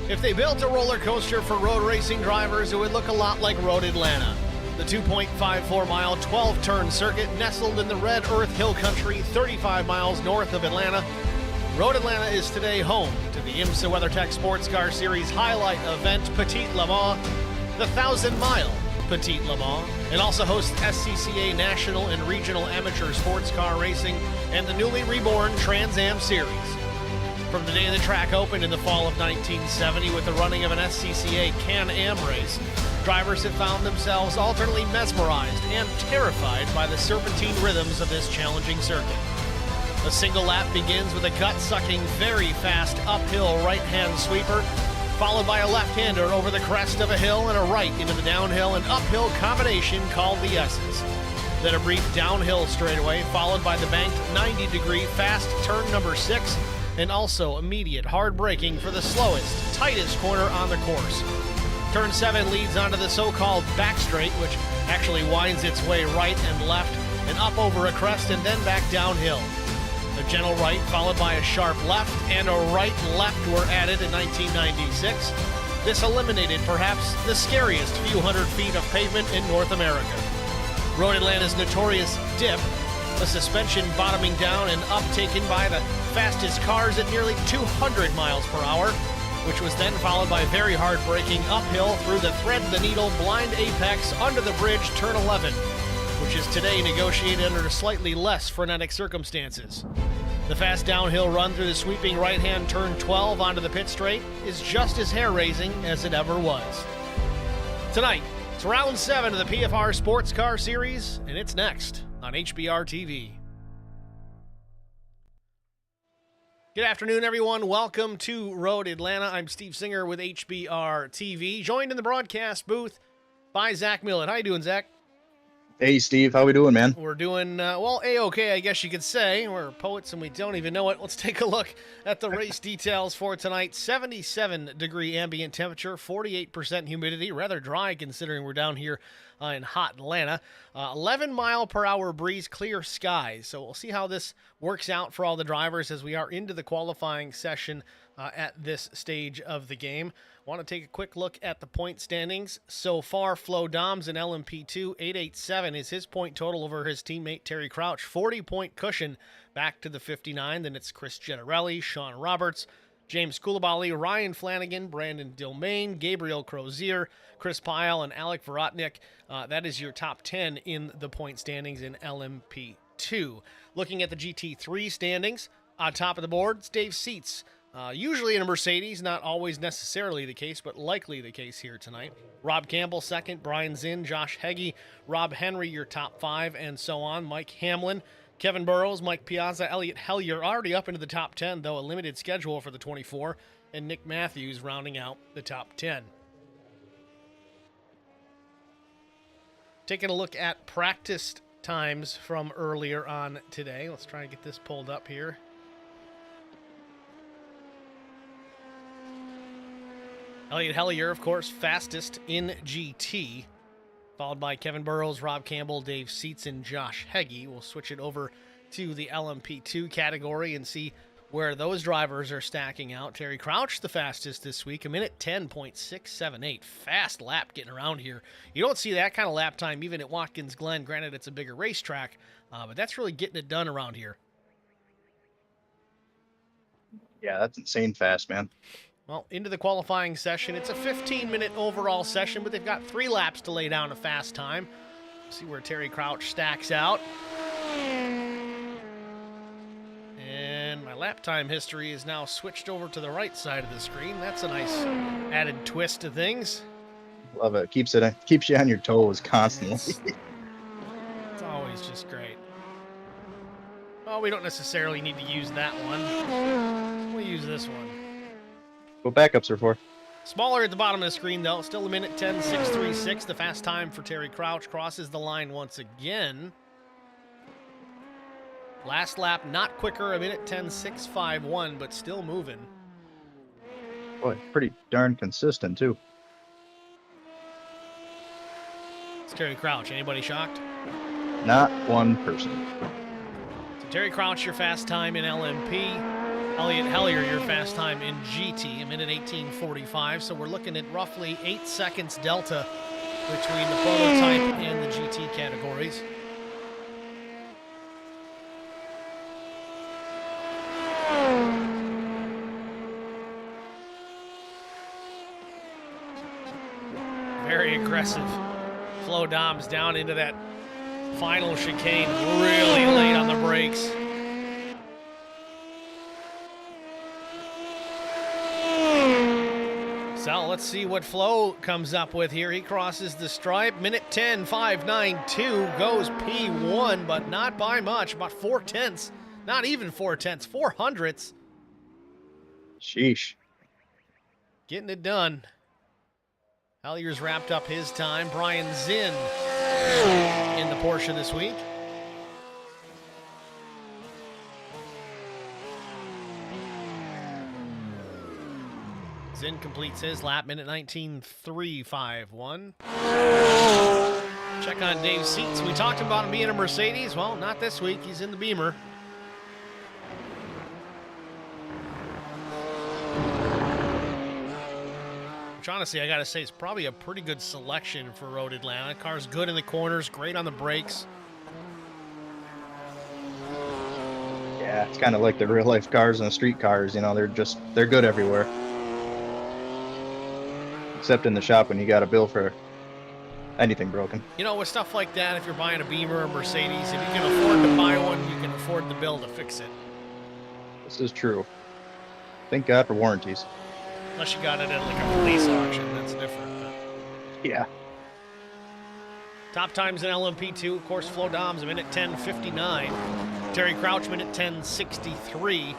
If they built a roller coaster for road racing drivers, it would look a lot like Road Atlanta. The 2.54-mile, 12-turn circuit nestled in the Red Earth Hill Country 35 miles north of Atlanta. Road Atlanta is today home to the IMSA WeatherTech Sports Car Series highlight event, Petite Le Mans, the 1,000-mile Petite Le Mans. It also hosts SCCA National and Regional Amateur Sports Car Racing and the newly reborn Trans Am Series. From the day the track opened in the fall of 1970 with the running of an SCCA Can-Am race, drivers have found themselves alternately mesmerized and terrified by the serpentine rhythms of this challenging circuit. A single lap begins with a gut-sucking, very fast uphill right-hand sweeper, followed by a left-hander over the crest of a hill and a right into the downhill and uphill combination called the S's. Then a brief downhill straightaway, followed by the banked 90-degree fast turn number 6, and also immediate hard braking for the slowest, tightest corner on the course. Turn 7 leads onto the so-called back straight, which actually winds its way right and left and up over a crest and then back downhill. A gentle right followed by a sharp left and a right-left were added in 1996. This eliminated perhaps the scariest few hundred feet of pavement in North America. Road Atlanta's notorious dip, a suspension bottoming down and up taken by the fastest cars at nearly 200 miles per hour, which was then followed by very hard braking uphill through the thread-the-needle blind apex under the bridge turn 11, which is today negotiated under slightly less frenetic circumstances. The fast downhill run through the sweeping right-hand turn 12 onto the pit straight is just as hair-raising as it ever was. Tonight, it's round 7 of the PFR Sports Car Series, and it's next on HBR TV. Good afternoon, everyone. Welcome to Road Atlanta. I'm Steve Singer with HBR TV, joined in the broadcast booth by Zach Millett. How you doing, Zach? Hey, Steve. How we doing, man? We're doing, A-okay, I guess you could say. We're poets and we don't even know it. Let's take a look at the race details for tonight. 77-degree ambient temperature, 48% humidity, rather dry considering we're down here in hot Atlanta. 11-mile-per-hour breeze, clear skies. So we'll see how this works out for all the drivers as we are into the qualifying session at this stage of the game. Want to take a quick look at the point standings. So far, Flo Doms in LMP2, 887 is his point total over his teammate Terry Crouch. 40-point cushion back to the 59. Then it's Chris Gettarelli, Sean Roberts, James Koulibaly, Ryan Flanagan, Brandon Dillmain, Gabriel Crozier, Chris Pyle, and Alec Vorotnik. That is your top 10 in the point standings in LMP2. Looking at the GT3 standings, on top of the board, it's Dave Seats. Usually in a Mercedes, not always necessarily the case, but likely the case here tonight. Rob Campbell second, Brian Zinn, Josh Heggie, Rob Henry your top 5, and so on. Mike Hamlin, Kevin Burrows, Mike Piazza, Elliott Hellier already up into the top 10, though a limited schedule for the 24, and Nick Matthews rounding out the top 10. Taking a look at practice times from earlier on today. Let's try and get this pulled up here. Elliott Hellier, of course, fastest in GT, followed by Kevin Burrows, Rob Campbell, Dave Seats, and Josh Heggie. We'll switch it over to the LMP2 category and see where those drivers are stacking out. Terry Crouch, the fastest this week, a minute 10.678. Fast lap getting around here. You don't see that kind of lap time even at Watkins Glen. Granted, it's a bigger racetrack, but that's really getting it done around here. Yeah, that's insane fast, man. Well, into the qualifying session. It's a 15-minute overall session, but they've got 3 laps to lay down a fast time. See where Terry Crouch stacks out. And my lap time history is now switched over to the right side of the screen. That's a nice added twist to things. Love it. Keeps you on your toes constantly. It's always just great. Well, we don't necessarily need to use that one. We'll use this one. What backups are for? Smaller at the bottom of the screen, though. Still a minute 10.636. The fast time for Terry Crouch crosses the line once again. Last lap, not quicker, a minute 10.651, but still moving. Boy, pretty darn consistent, too. It's Terry Crouch. Anybody shocked? Not one person. So Terry Crouch, your fast time in LMP. Elliot Hellier, your fast time in GT, a minute 18:45. So we're looking at roughly 8 seconds delta between the prototype and the GT categories. Very aggressive. Flo Doms down into that final chicane, really late on the brakes. So let's see what Flo comes up with here. He crosses the stripe. Minute 10:592 goes P1, but not by much. About 4/10. Not even 4/10. 400ths. Sheesh. Getting it done. Hellier's wrapped up his time. Brian Zinn in the Porsche this week. Zinn completes his lap, minute 19:351. Check on Dave's seats. We talked about him being a Mercedes. Well, not this week. He's in the Beamer. Which honestly, I gotta say, it's probably a pretty good selection for Road Atlanta. Car's good in the corners, great on the brakes. Yeah, it's kind of like the real life cars and the street cars. You know, they're good everywhere. Except in the shop when you got a bill for anything broken. You know, with stuff like that, if you're buying a Beamer or Mercedes, if you can afford to buy one, you can afford the bill to fix it. This is true. Thank God for warranties. Unless you got it at like a police auction, that's different. But. Yeah. Top times in LMP2, of course, Flo Doms, a minute 10:59. Terry Crouch, minute 10:63.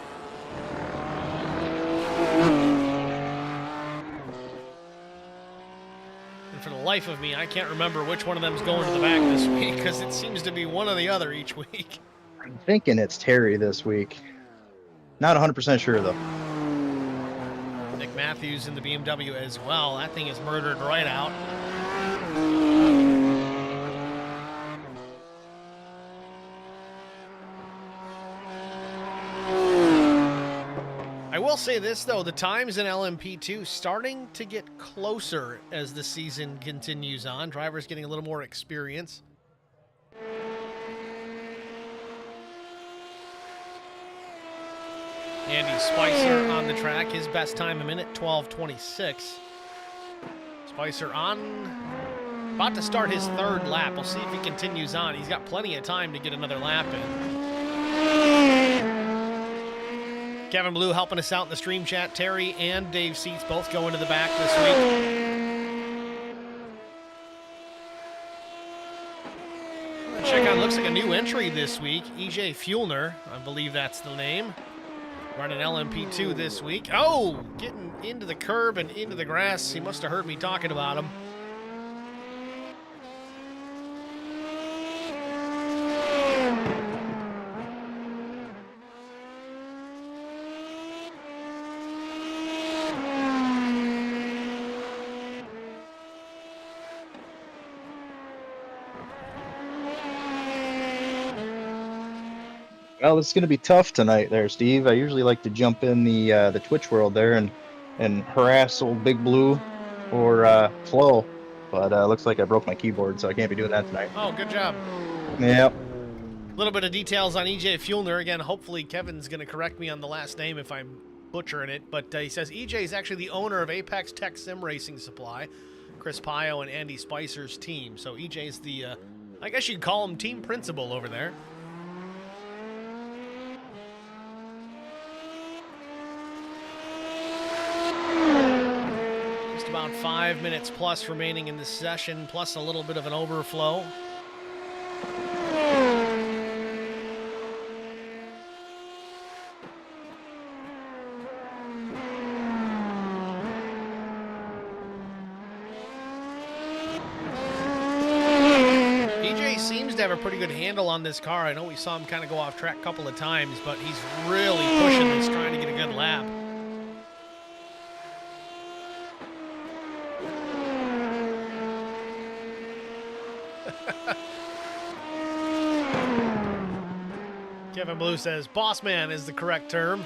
And for the life of me, I can't remember which one of them's going to the back this week, because it seems to be one or the other each week. I'm thinking it's Terry this week. Not 100% sure, though. Nick Matthews in the BMW as well. That thing is murdered right out. I will say this, though, the times in LMP2 starting to get closer as the season continues on. Drivers getting a little more experience. Andy Spicer on the track. His best time, a minute 12:26. Spicer about to start his third lap. We'll see if he continues on. He's got plenty of time to get another lap in. Kevin Blue helping us out in the stream chat. Terry and Dave Seats both going to the back this week. Check out, looks like a new entry this week. EJ Fuellner, I believe that's the name. Running LMP2 this week. Oh, getting into the curb and into the grass. He must have heard me talking about him. Well, it's going to be tough tonight there, Steve. I usually like to jump in the Twitch world there and harass old Big Blue or Flo, but looks like I broke my keyboard, so I can't be doing that tonight. Oh, good job. Yep. A little bit of details on EJ Fuellner. Again, hopefully Kevin's going to correct me on the last name if I'm butchering it, but he says EJ is actually the owner of Apex Tech Sim Racing Supply, Chris Pio and Andy Spicer's team. So EJ's the, I guess you'd call him team principal over there. About 5 minutes plus remaining in this session, plus a little bit of an overflow. EJ seems to have a pretty good handle on this car. I know we saw him kind of go off track a couple of times, but he's really pushing this, trying to get a good lap. Kevin Blue says boss man is the correct term.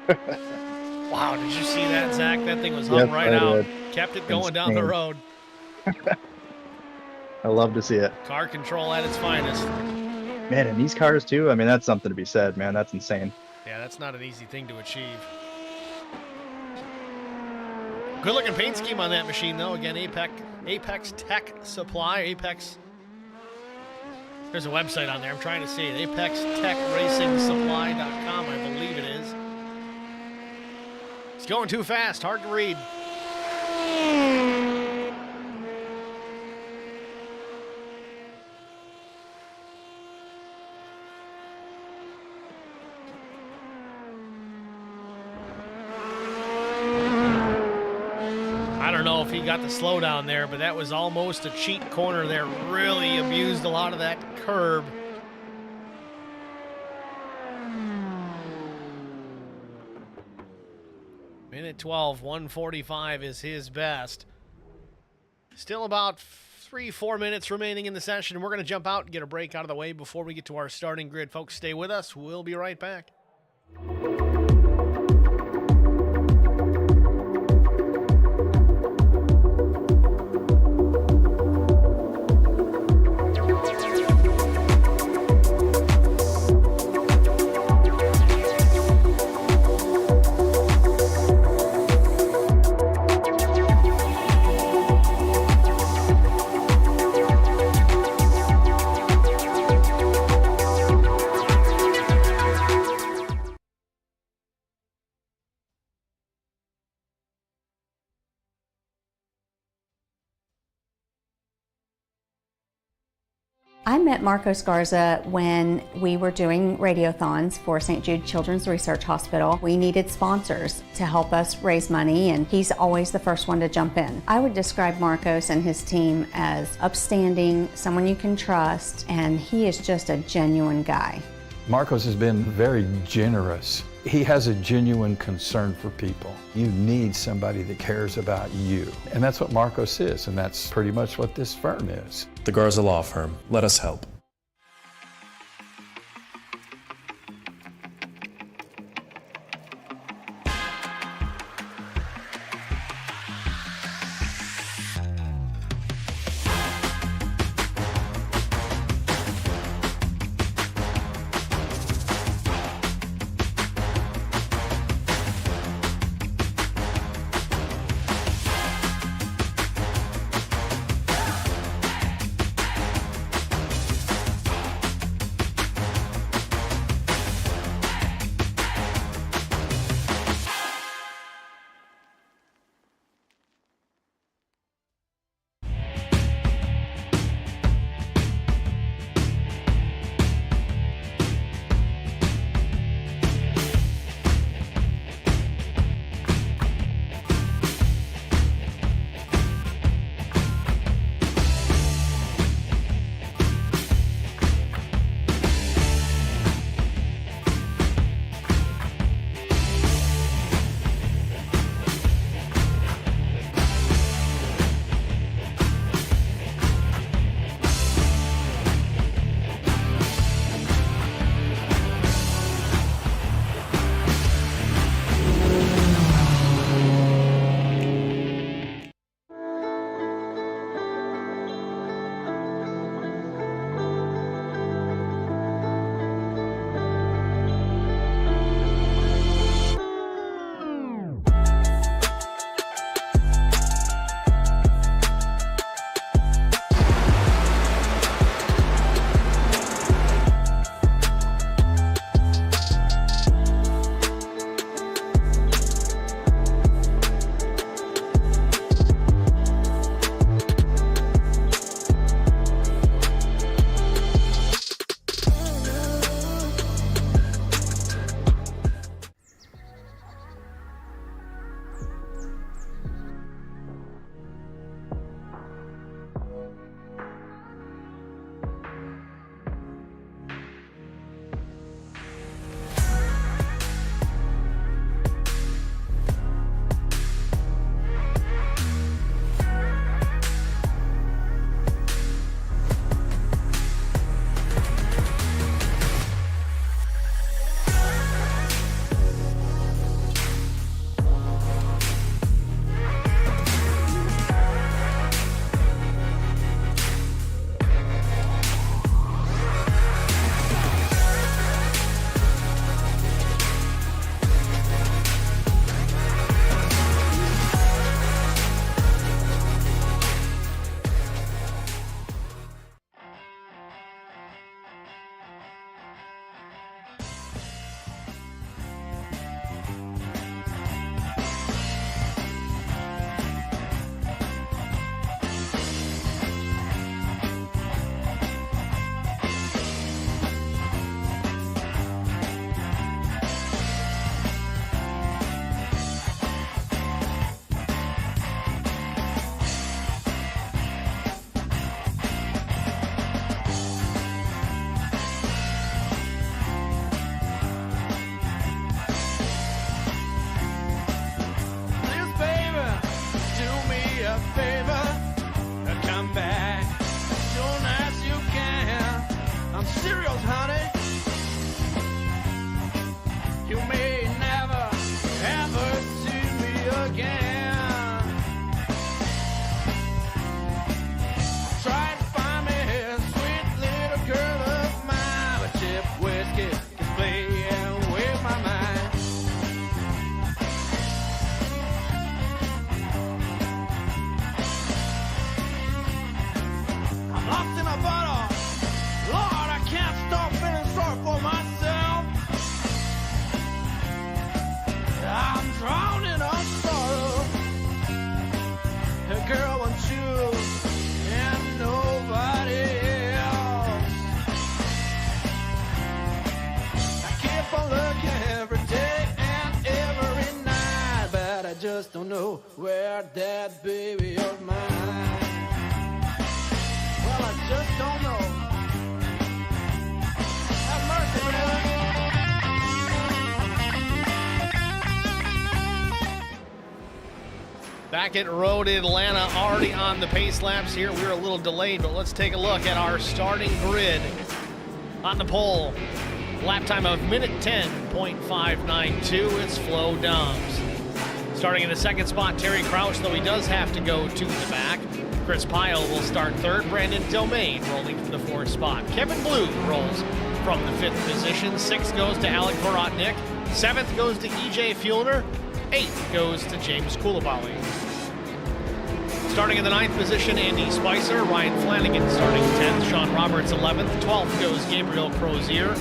Wow, did you see that, Zach? That thing was hung Yes, right I out. did. Kept it going down the Insane. road. I love to see it. Car control at its finest. Man, and these cars too, I mean, that's something to be said, man. That's insane. Yeah, that's not an easy thing to achieve. Good looking paint scheme on that machine, though. Again, Apex Tech Supply. Apex. There's a website on there. I'm trying to see it. ApexTechRacingSupply.com, I believe it is. It's going too fast. Hard to read. I don't know if he got the slowdown there, but that was almost a cheat corner there. Really abused a lot of that curb. Minute 12, 145 is his best. Still about 3-4 minutes remaining in the session. We're going to jump out and get a break out of the way before we get to our starting grid. Folks, stay with us. We'll be right back. I met Marcos Garza when we were doing radiothons for St. Jude Children's Research Hospital. We needed sponsors to help us raise money, and he's always the first one to jump in. I would describe Marcos and his team as upstanding, someone you can trust, and he is just a genuine guy. Marcos has been very generous. He has a genuine concern for people. You need somebody that cares about you. And that's what Marcos is, and that's pretty much what this firm is. The Garza Law Firm. Let us help. just don't know where that baby of mine. Well, I just don't know. Have mercy, brother. Back at Road Atlanta, already on the pace laps here. We're a little delayed, but let's take a look at our starting grid. On the pole, lap time of minute 10.592. It's Flo Doms. Starting in the second spot, Terry Crouch, though he does have to go to the back. Chris Pyle will start third. Brandon Domain rolling from the fourth spot. Kevin Blue rolls from the fifth position. Sixth goes to Alec Vorotnik. Seventh goes to EJ Fuellner. Eighth goes to James Coulibaly. Starting in the ninth position, Andy Spicer. Ryan Flanagan starting 10th. Sean Roberts 11th. 12th goes Gabriel Crozier.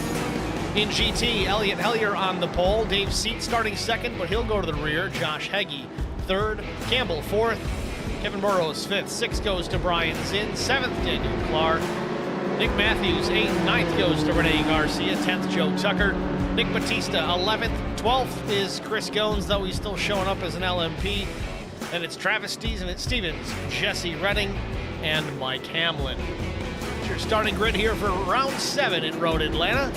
In GT, Elliott Hellier on the pole. Dave Seat starting second, but he'll go to the rear. Josh Heggie third. Campbell fourth. Kevin Burrows fifth. Sixth goes to Brian Zinn. Seventh, Daniel Clark. Nick Matthews eighth. Ninth goes to Renee Garcia. 10th, Joe Tucker. Nick Batista 11th. 12th is Chris Goins, though he's still showing up as an LMP. And it's Travis Stevens, Jesse Redding, and Mike Hamlin. It's your starting grid here for round 7 at Road Atlanta.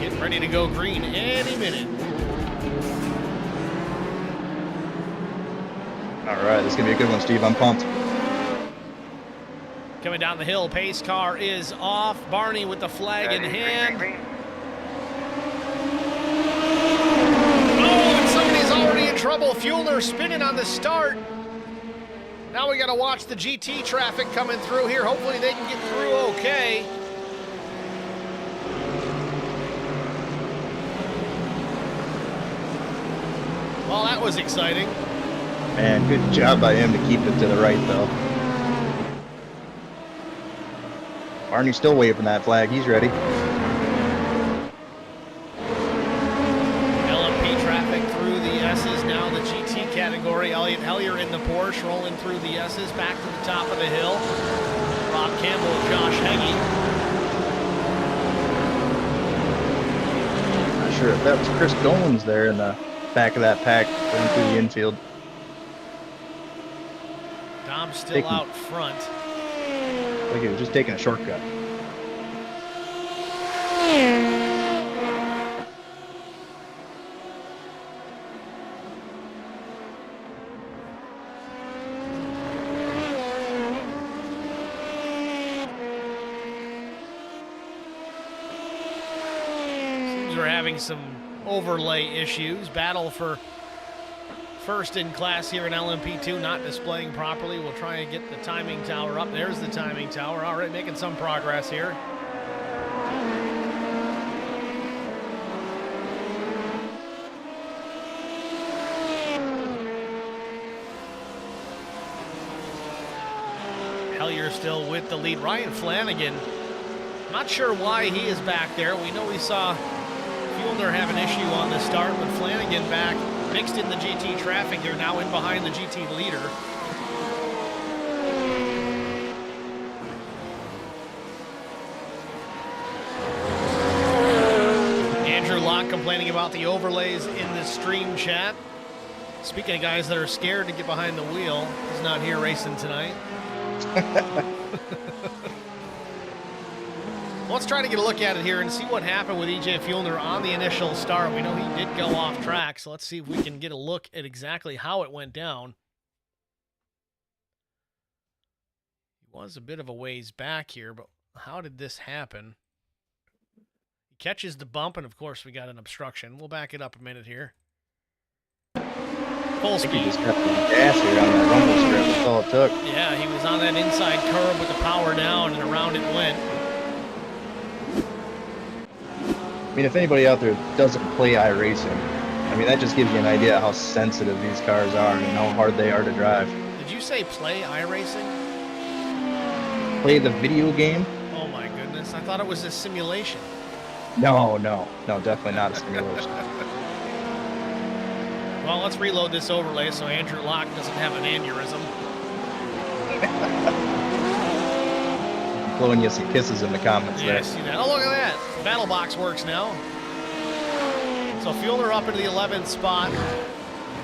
Getting ready to go green any minute. All right, this is going to be a good one, Steve. I'm pumped. Coming down the hill, pace car is off. Barney with the flag in hand. Oh, and somebody's already in trouble. Fuellner spinning on the start. Now we got to watch the GT traffic coming through here. Hopefully they can get through okay. Well, that was exciting. Man, good job by him to keep it to the right, though. Barney's still waving that flag. He's ready. LMP traffic through the S's. Now the GT category. Elliott Hellier in the Porsche rolling through the S's. Back to the top of the hill. Rob Campbell, Josh Heggie. Not sure if that was Chris Goins there in the back of that pack going through the infield. Dom's still out front. Like he was just taking a shortcut. Seems we're having some overlay issues. Battle for first in class here in LMP2, not displaying properly. We'll try and get the timing tower up. There's the timing tower. All right, making some progress here. Hellier still with the lead. Ryan Flanagan, not sure why he is back there. We know we saw Fuellner have an issue on the start, but Flanagan back mixed in the GT traffic here, now in behind the GT leader. Andrew Locke complaining about the overlays in the stream chat. Speaking of guys that are scared to get behind the wheel, he's not here racing tonight. Let's try to get a look at it here and see what happened with EJ Fuellner on the initial start. We know he did go off track, so let's see if we can get a look at exactly how it went down. He was a bit of a ways back here, but how did this happen? He catches the bump, and of course we got an obstruction. We'll back it up a minute here. Full speed. He just got the gas here on that rumble strip. That's all it took. Yeah, he was on that inside curve with the power down, and around it went. I mean, if anybody out there doesn't play iRacing, I mean, that just gives you an idea how sensitive these cars are and how hard they are to drive. Did you say play iRacing? Play the video game? Oh my goodness, I thought it was a simulation. No, definitely not a simulation. Well, let's reload this overlay so Andrew Locke doesn't have an aneurysm. Blowing you some kisses in the comments Yeah, I there. see that. Oh, look at that. Battle box works now. So Fuellner up into the 11th spot.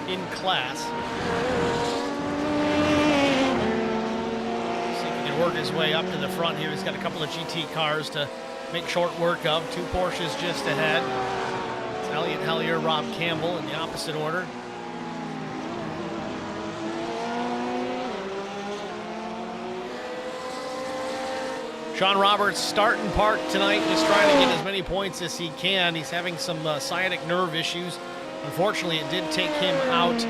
in class. See if he can work his way up to the front here. He's got a couple of GT cars to make short work of. 2 Porsches just ahead. It's Elliott Hellier, Rob Campbell in the opposite order. Sean Roberts starting park tonight, just trying to get as many points as he can. He's having some sciatic nerve issues. Unfortunately, it did take him out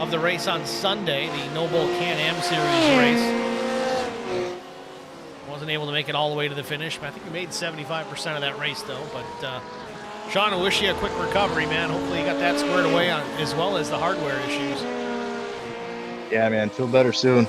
of the race on Sunday, the Noble Can-Am Series race. Wasn't able to make it all the way to the finish. I think he made 75% of that race, though. But Sean, I wish you a quick recovery, man. Hopefully you got that squared away, as well as the hardware issues. Yeah, man, feel better soon.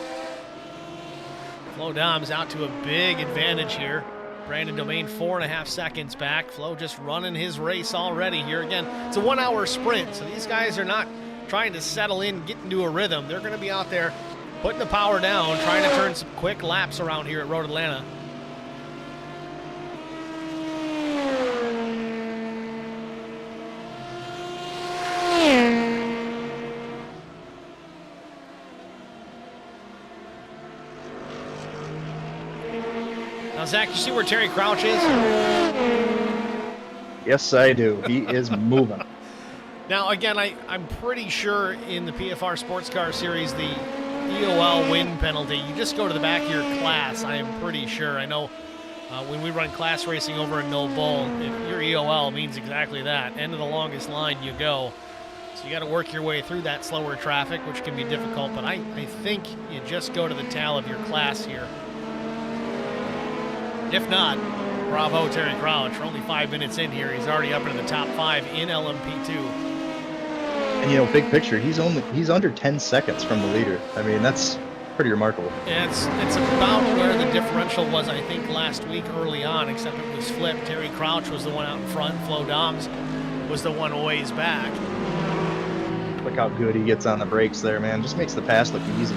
Flo Dom's out to a big advantage here. Brandon Domain 4.5 seconds back. Flo just running his race already here. Again, it's a 1-hour sprint, so these guys are not trying to settle in, get into a rhythm. They're going to be out there putting the power down, trying to turn some quick laps around here at Road Atlanta. Now, Zach, you see where Terry Crouch is? Yes, I do. He is moving. Now, again, I'm pretty sure in the PFR Sports Car Series, the EOL win penalty, you just go to the back of your class, I am pretty sure. I know when we run class racing over in No Bull, if your EOL means exactly that. End of the longest line you go. So you got to work your way through that slower traffic, which can be difficult, but I think you just go to the tail of your class here. If not, bravo Terry Crouch. We're only 5 minutes in here. He's already up into the top 5 in LMP2. And you know, big picture, he's under 10 seconds from the leader. I mean, that's pretty remarkable. Yeah, it's about where the differential was, I think, last week early on, except it was flipped. Terry Crouch was the one out in front. Flo Doms was the one ways back. Look how good he gets on the brakes there, man. Just makes the pass look easy.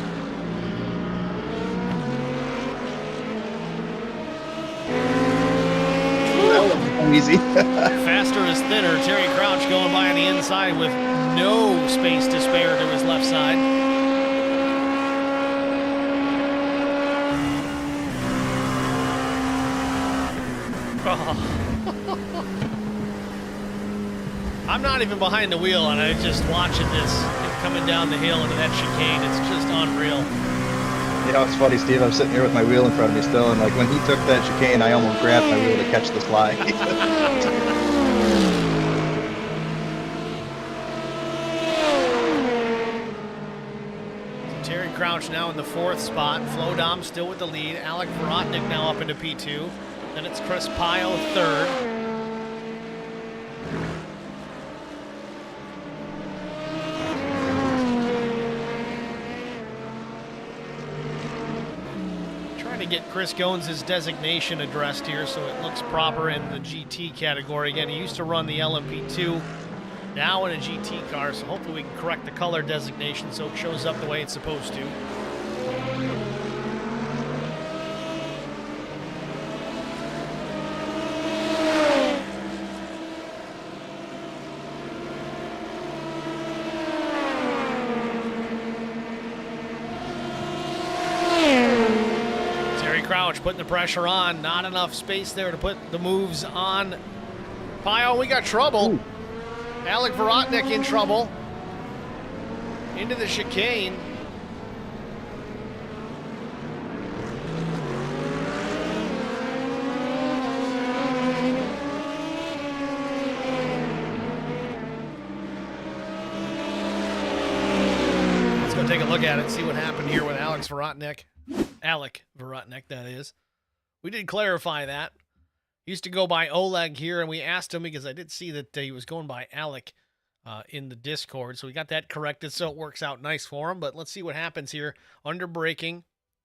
Easy. Faster is thinner. Terry Crouch going by on the inside with no space to spare to his left side. Oh. I'm not even behind the wheel, and I'm just watching this coming down the hill into that chicane. It's just unreal. You know, it's funny, Steve. I'm sitting here with my wheel in front of me still, and like when he took that chicane, I almost grabbed my wheel to catch the slide. Terry Crouch now in the 4th spot. Flo Dom still with the lead. Alec Vorotnik now up into P2. Then it's Chris Pyle 3rd. Get Chris Goins' designation addressed here so it looks proper in the GT category. Again, he used to run the LMP2, now in a GT car, so hopefully we can correct the color designation so it shows up the way it's supposed to. Crouch putting the pressure on. Not enough space there to put the moves on. Pyle, we got trouble. Ooh. Alec Vorotnik in trouble. Into the chicane. Let's go take a look at it and see what happened here with Alex Vorotnik. Alec Vorotnik, that is. We did clarify that. He used to go by Oleg here, and we asked him because I did see that he was going by Alec in the Discord, so we got that corrected, so it works out nice for him. But let's see what happens here. Under braking,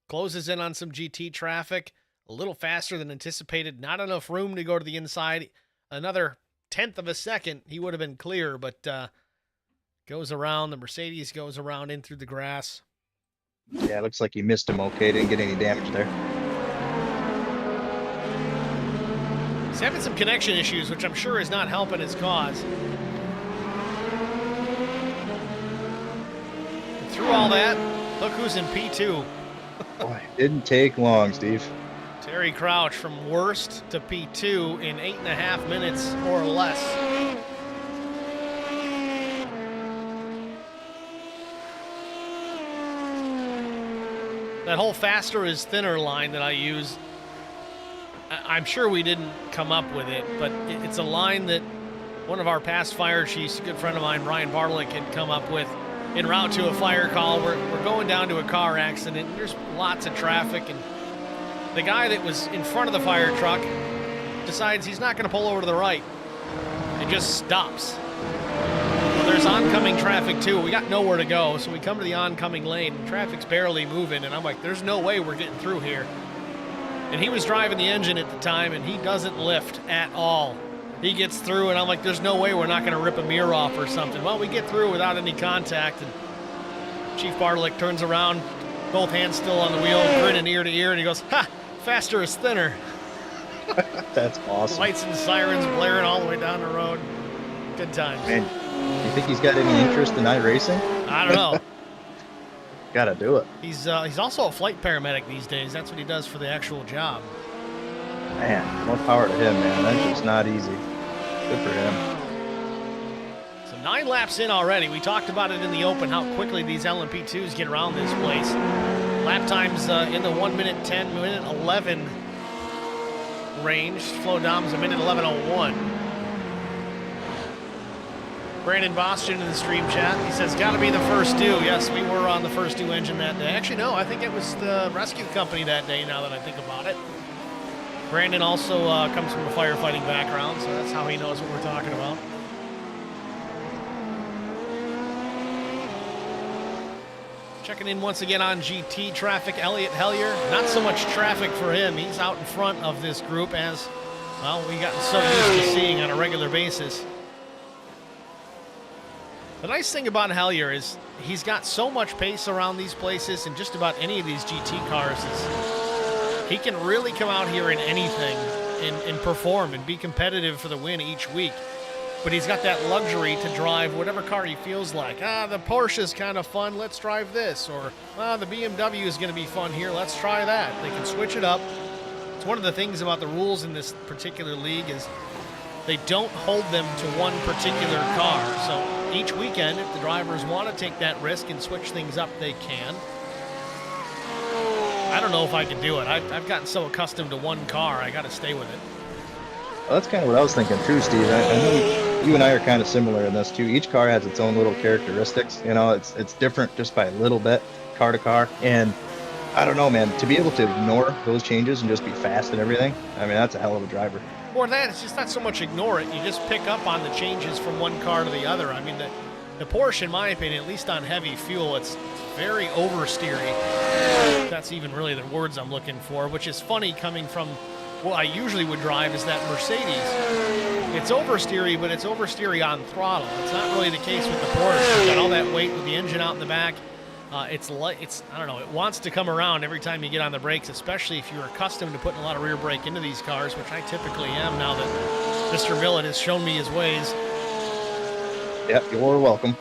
closes in on some GT traffic, a little faster than anticipated. Not enough room to go to the inside. Another 1/10 of a second, he would have been clear, but goes around. The Mercedes goes around in through the grass. Yeah, it looks like he missed him okay. Didn't get any damage there. He's having some connection issues, which I'm sure is not helping his cause. through all that, look who's in P2. Boy, didn't take long, Steve. Terry Crouch from worst to P2 in 8.5 minutes or less. That whole faster is thinner line that I use, I'm sure we didn't come up with it, but it's a line that one of our past fire chiefs, a good friend of mine, Brian Bartlick, had come up with en route to a fire call. We're going down to a car accident. There's lots of traffic, and the guy that was in front of the fire truck decides he's not going to pull over to the right and just stops. Well, there's oncoming traffic too. We got nowhere to go, so we come to the oncoming lane. Traffic's barely moving, and I'm like, there's no way we're getting through here. And he was driving the engine at the time, and he doesn't lift at all. He gets through, and I'm like, there's no way we're not going to rip a mirror off or something. Well, we get through without any contact, and Chief Bartlick turns around, both hands still on the wheel, grinning ear to ear, and he goes, "Ha! Faster is thinner." That's awesome. Lights and sirens blaring all the way down the road. Good times. Man, you think he's got any interest in iRacing? I don't know. Gotta do it. He's also a flight paramedic these days. That's what he does for the actual job. Man, more power to him, man. That's just not easy. Good for him. So 9 laps in already. We talked about it in the open, how quickly these LMP2s get around this place. Lap times in the 1 minute 10, minute 11 range. Flow Dom's a minute 11:01. Brandon Boston in the stream chat. He says, gotta be the first due. Yes, we were on the first due engine that day. Actually, no, I think it was the rescue company that day, now that I think about it. Brandon also comes from a firefighting background, so that's how he knows what we're talking about. Checking in once again on GT traffic, Elliot Hellier. Not so much traffic for him. He's out in front of this group as, well, we gotten so used to seeing on a regular basis. The nice thing about Hellier is he's got so much pace around these places, and just about any of these GT cars is he can really come out here in anything and perform and be competitive for the win each week. But he's got that luxury to drive whatever car he feels like. The Porsche's kind of fun, let's drive this. Or, the BMW is going to be fun here, let's try that. They can switch it up. It's one of the things about the rules in this particular league is they don't hold them to one particular car. So each weekend, if the drivers want to take that risk and switch things up, they can. I don't know if I can do it. I've gotten so accustomed to one car, I got to stay with it. Well, that's kind of what I was thinking too, Steve. I know you and I are kind of similar in this too. Each car has its own little characteristics. You know, it's different just by a little bit, car to car. And I don't know, man, to be able to ignore those changes and just be fast and everything, I mean, that's a hell of a driver. Or that, it's just not so much ignore it. You just pick up on the changes from one car to the other. I mean, the Porsche, in my opinion, at least on heavy fuel, it's very oversteery. That's even really the words I'm looking for, which is funny coming from what I usually would drive is that Mercedes. It's oversteery, but it's oversteery on throttle. It's not really the case with the Porsche. You've got all that weight with the engine out in the back. It's I don't know, it wants to come around every time you get on the brakes, especially if you're accustomed to putting a lot of rear brake into these cars, which I typically am now that Mr. Millet has shown me his ways. Yep, you're welcome.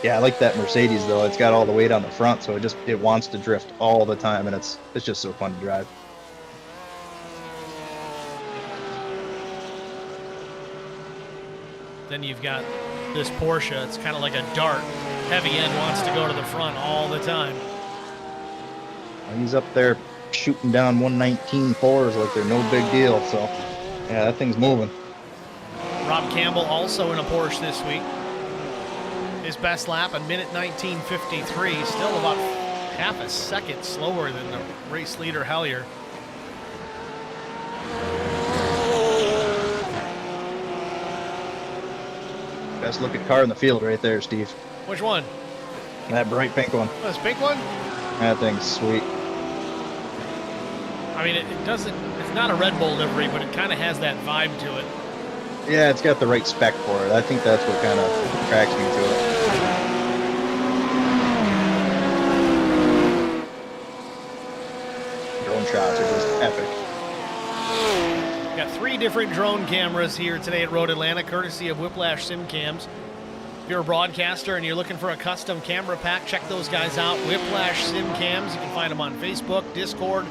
Yeah, I like that Mercedes though. It's got all the weight on the front, so it wants to drift all the time, and it's just so fun to drive. Then you've got this Porsche. It's kind of like a dart. Heavy end wants to go to the front all the time. He's up there shooting down 119 fours like they're no big deal. So, yeah, that thing's moving. Rob Campbell also in a Porsche this week. His best lap, a minute 19:53. Still about half a second slower than the race leader Hellier. Best looking car in the field right there, Steve. Which one? That bright pink one. Oh, this pink one? That thing's sweet. I mean, it's not a Red Bull livery, but it kind of has that vibe to it. Yeah, it's got the right spec for it. I think that's what kind of attracts me to it. Drone shots are just epic. Got 3 different drone cameras here today at Road Atlanta, courtesy of Whiplash Sim Cams. you're a broadcaster and you're looking for a custom camera pack, check those guys out. Whiplash Sim Cams. You can find them on Facebook, Discord.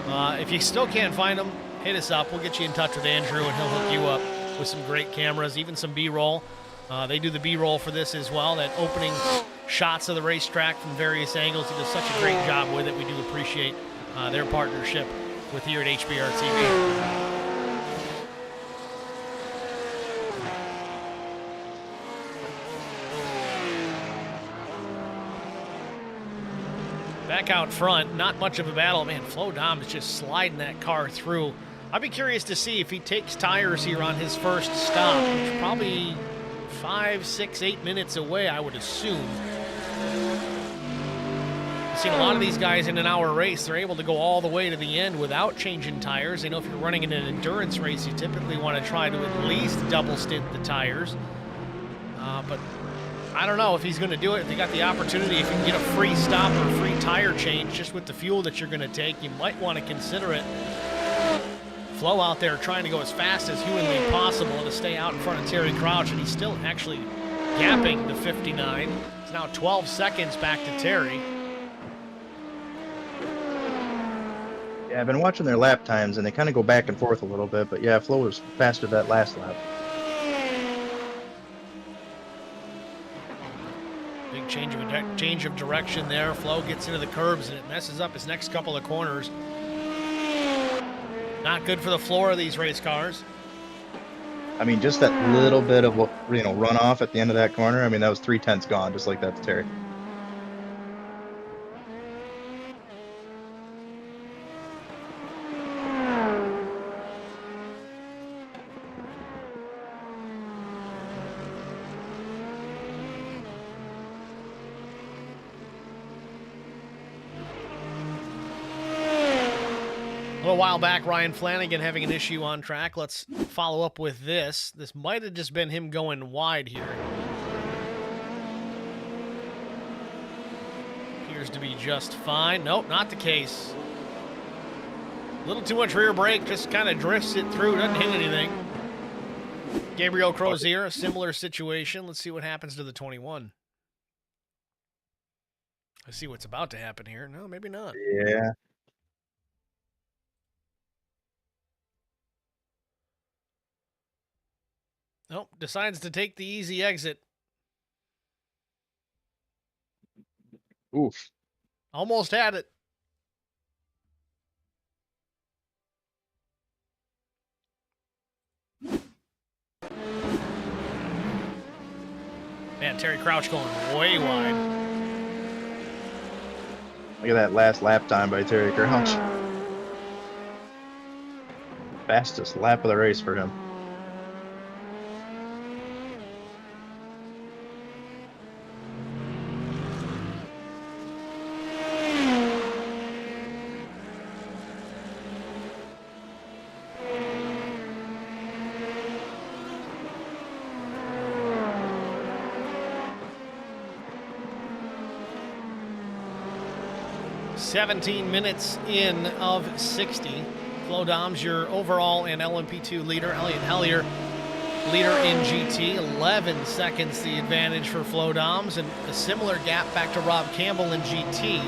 If you still can't find them, hit us up. We'll get you in touch with Andrew, and he'll hook you up with some great cameras, even some B-roll. They do the B-roll for this as well, that opening shots of the racetrack from various angles. He does such a great job with it. We do appreciate their partnership with here at HBR TV. Back out front, not much of a battle. Man, Flo Dom is just sliding that car through. I'd be curious to see if he takes tires here on his first stop, which is probably 5, 6, 8 minutes away, I would assume. I've seen a lot of these guys in an hour race. They're able to go all the way to the end without changing tires. I know if you're running in an endurance race, you typically want to try to at least double stint the tires. But I don't know if he's going to do it. If you got the opportunity, if you can get a free stop or a free tire change just with the fuel that you're going to take, you might want to consider it. Flo out there trying to go as fast as humanly possible to stay out in front of Terry Crouch, and he's still actually gapping the 59. It's now 12 seconds back to Terry. Yeah, I've been watching their lap times, and they kind of go back and forth a little bit, but yeah, Flo was faster that last lap. Big change of direction there. Flo gets into the curbs, and it messes up his next couple of corners. Not good for the floor of these race cars. I mean, just that little bit of runoff at the end of that corner. I mean, that was 3/10 gone, just like that to Terry. A while back, Ryan Flanagan having an issue on track. Let's follow up with this. This might have just been him going wide here. Appears to be just fine. Nope, not the case. A little too much rear brake, just kind of drifts it through, doesn't hit anything. Gabriel Crozier, a similar situation. Let's see what happens to the 21. I see what's about to happen here. No, maybe not. Yeah. Nope, decides to take the easy exit. Oof. Almost had it. Man, Terry Crouch going way wide. Look at that last lap time by Terry Crouch. Fastest lap of the race for him. $17 minutes in of 60. Flo Dom's your overall and LMP2 leader. Elliot Hellier, leader in GT. 11 seconds the advantage for Flo Dom's, and a similar gap back to Rob Campbell in GT.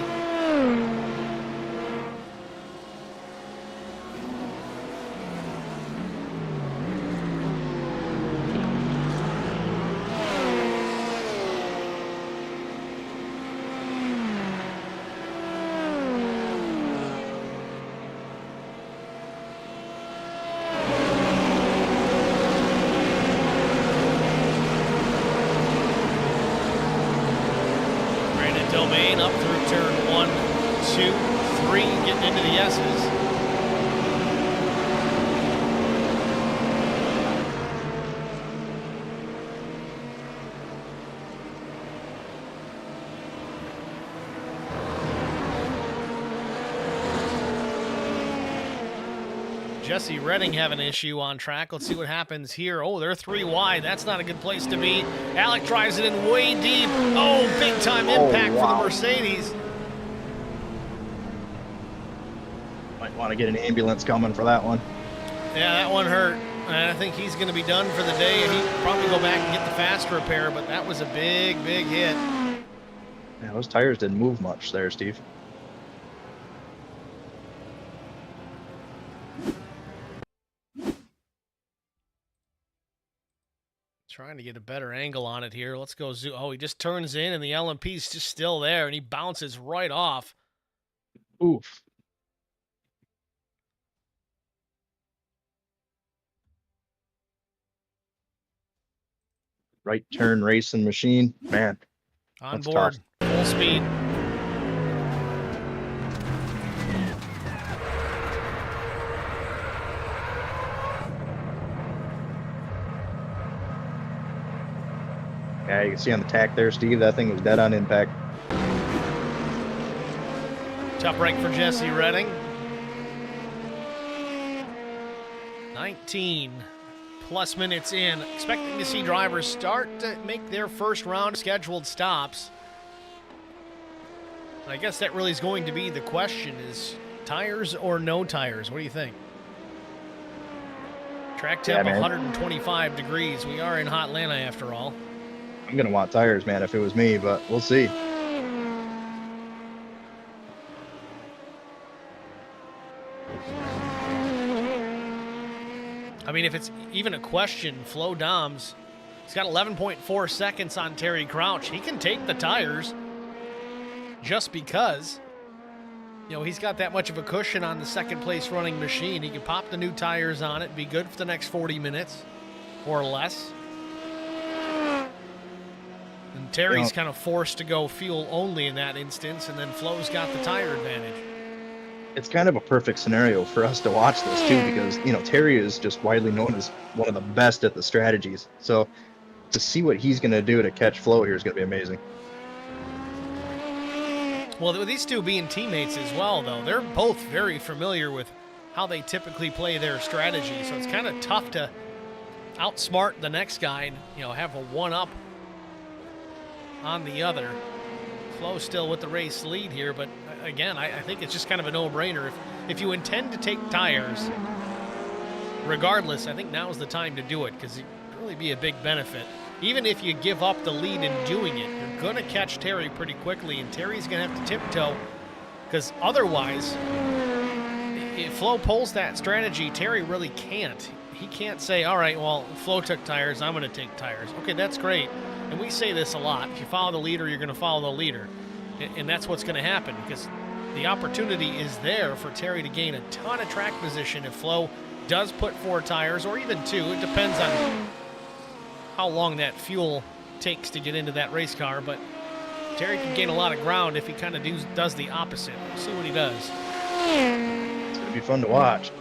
Domain up through turn 1, 2, 3, getting into the S's. Jesse Redding having an issue on track. Let's see what happens here. Oh, they're 3 wide. That's not a good place to be. Alec drives it in way deep. Oh, big time impact for the Mercedes. Might want to get an ambulance coming for that one. Yeah, that one hurt. And I think he's going to be done for the day. He can probably go back and get the fast repair, but that was a big, big hit. Yeah, those tires didn't move much there, Steve. Trying to get a better angle on it here. Let's go zoom. Oh, he just turns in, and the LMP's just still there, and he bounces right off. Oof. Right turn racing machine. Man, On that's board, tough. full speed. Yeah, you can see on the tack there, Steve, that thing was dead on impact. Tough break for Jesse Redding. 19 plus minutes in. Expecting to see drivers start to make their first round of scheduled stops. And I guess that really is going to be the question, is tires or no tires? What do you think? Track temp, Yeah, man. 125 degrees. We are in hot Atlanta after all. I'm going to want tires, man, if it was me, but we'll see. I mean, if it's even a question, Flo Doms, he's got 11.4 seconds on Terry Crouch. He can take the tires just because, you know, he's got that much of a cushion on the second place running machine. He can pop the new tires on it, be good for the next 40 minutes or less. And Terry's kind of forced to go fuel only in that instance, and then Flo's got the tire advantage. It's kind of a perfect scenario for us to watch this too, because you know Terry is just widely known as one of the best at the strategies. So to see what he's going to do to catch Flo here is going to be amazing. Well, with these two being teammates as well, though, they're both very familiar with how they typically play their strategy. So it's kind of tough to outsmart the next guy and, you know, have a one-up on the other. Flo still with the race lead here, but again, I think it's just kind of a no-brainer. If you intend to take tires, regardless, I think now is the time to do it, because it would really be a big benefit. Even if you give up the lead in doing it, you're going to catch Terry pretty quickly, and Terry's going to have to tiptoe, because otherwise, if Flo pulls that strategy, Terry really can't. He can't say, all right, well, Flo took tires, I'm going to take tires. Okay, that's great. And we say this a lot. If you follow the leader, you're going to follow the leader. And that's what's going to happen, because the opportunity is there for Terry to gain a ton of track position if Flo does put 4 tires, or even 2. It depends on how long that fuel takes to get into that race car. But Terry can gain a lot of ground if he kind of does the opposite. We'll see what he does. It's going to be fun to watch.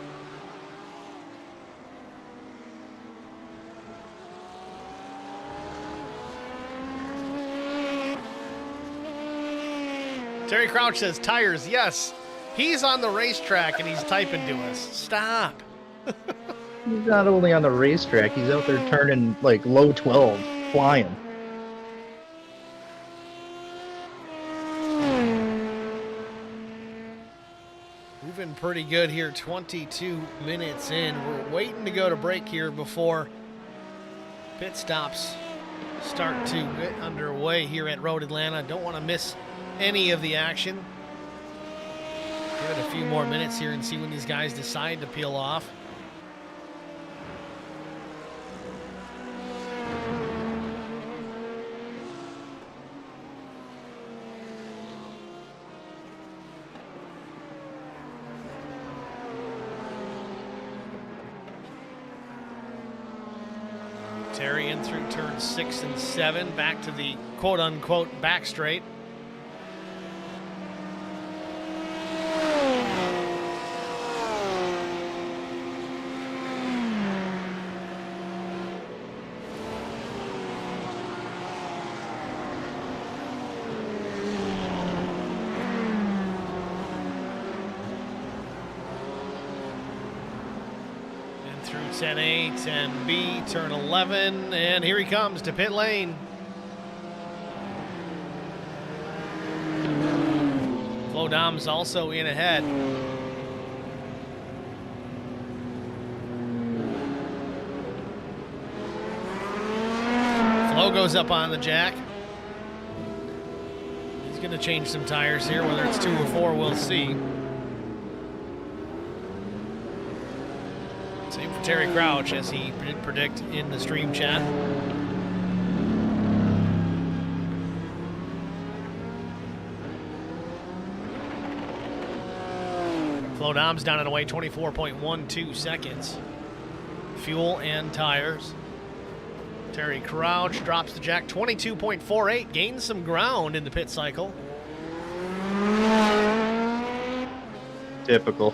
Terry Crouch says tires, yes. He's on the racetrack and he's typing to us. Stop. He's not only on the racetrack, he's out there turning like low 12, flying. Moving pretty good here, 22 minutes in. We're waiting to go to break here before pit stops start to get underway here at Road Atlanta. Don't want to miss any of the action. Give it a few more minutes here and see when these guys decide to peel off. Terry in through turns 6 and 7, back to the quote-unquote back straight. Through 10-8 and B, turn 11, and here he comes to pit lane. Flo Dom's also in ahead. Joe goes up on the jack. He's going to change some tires here. Whether it's 2 or 4, we'll see. Same for Terry Crouch, as he did predict in the stream chat. Flo Dom's down and away, 24.12 seconds. Fuel and tires. Terry Crouch drops the jack, 22.48, gains some ground in the pit cycle. Typical.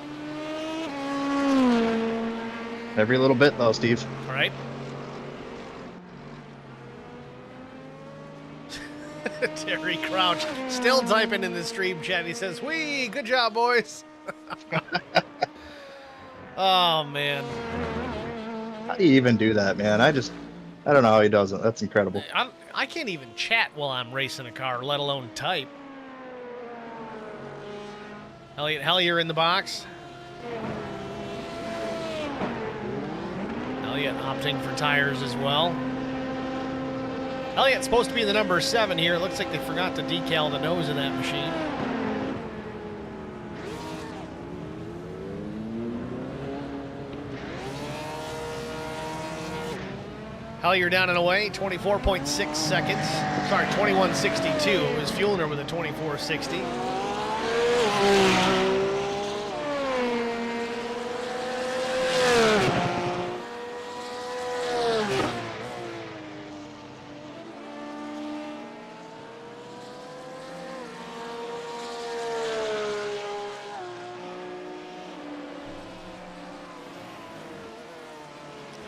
Every little bit, though, Steve. All right. Terry Crouch still typing in the stream chat. He says, "Wee, good job, boys." Oh, man. How do you even do that, man? I don't know how he does it. That's incredible. I can't even chat while I'm racing a car, let alone type. Elliot Hellier in the box. Elliott opting for tires as well. Elliott's supposed to be the number 7 here. It looks like they forgot to decal the nose of that machine. Hellier down and away, 24.6 seconds. Sorry, 21.62. It was Fuellner with a 24.60.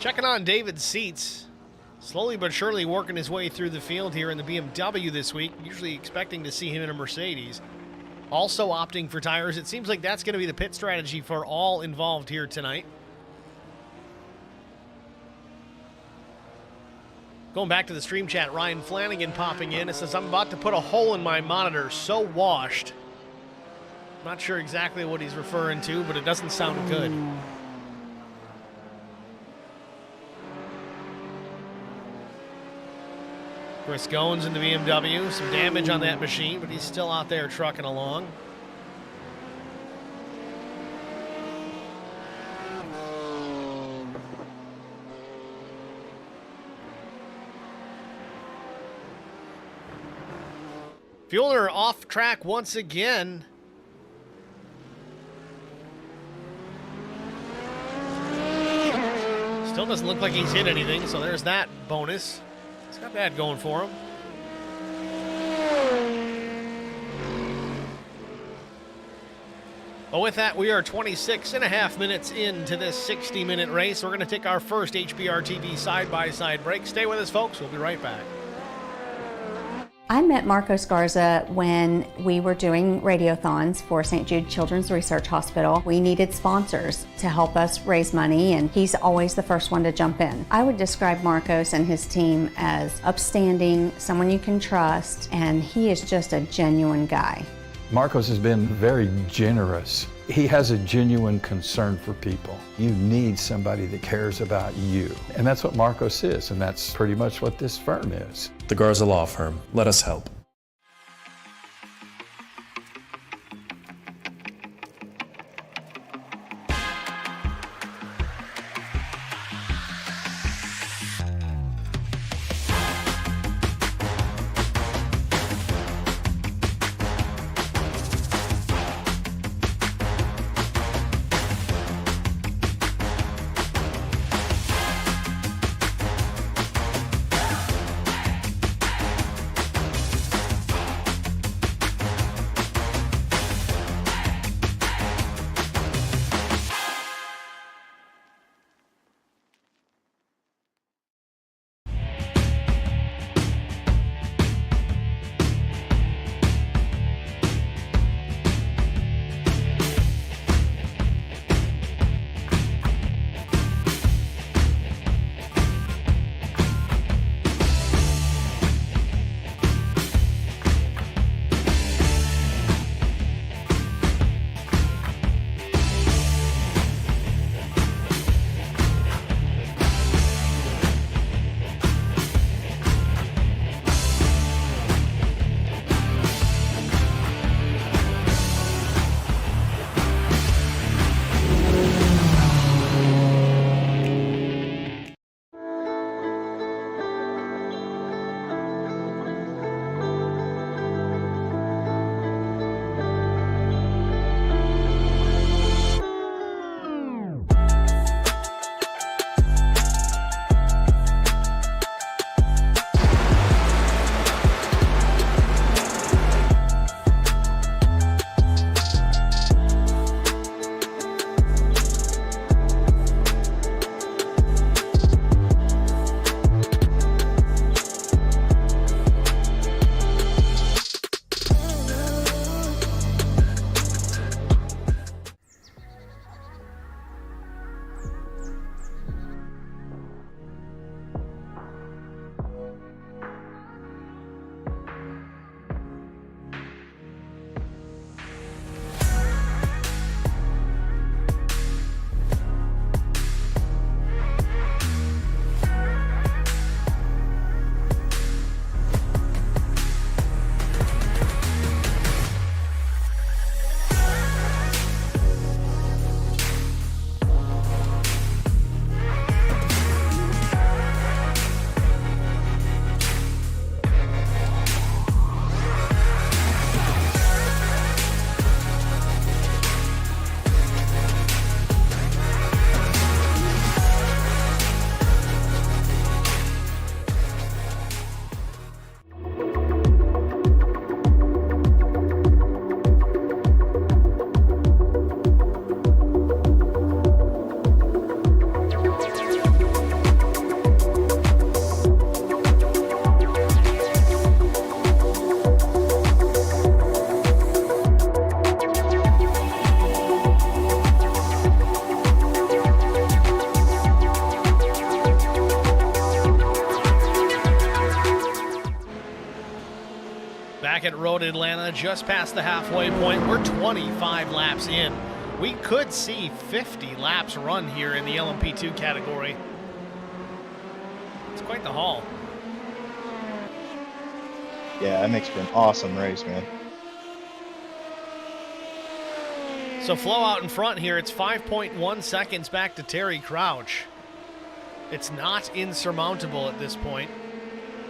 Checking on David Seats. Slowly but surely working his way through the field here in the BMW this week. Usually expecting to see him in a Mercedes. Also opting for tires. It seems like that's going to be the pit strategy for all involved here tonight. Going back to the stream chat, Ryan Flanagan popping in. It says, "I'm about to put a hole in my monitor, so washed." Not sure exactly what he's referring to, but it doesn't sound good. Chris Goins in the BMW. Some damage on that machine, but he's still out there trucking along. Fuellner off track once again. Still doesn't look like he's hit anything, so there's that bonus. He's got that going for him. Well, with that, we are 26.5 minutes into this 60-minute race. We're going to take our first HBR TV side-by-side break. Stay with us, folks. We'll be right back. I met Marco Scarza when we were doing radiothons for St. Jude Children's Research Hospital. We needed sponsors to help us raise money, and he's always the first one to jump in. I would describe Marcos and his team as upstanding, someone you can trust, and he is just a genuine guy. Marcos has been very generous. He has a genuine concern for people. You need somebody that cares about you. And that's what Marcos is, and that's pretty much what this firm is. The Garza Law Firm. Let us help. at Road Atlanta, just past the halfway point. We're 25 laps in. We could see 50 laps run here in the LMP2 category. It's quite the haul. Yeah, that makes for an awesome race, man. So Flo out in front here. It's 5.1 seconds back to Terry Crouch. It's not insurmountable at this point.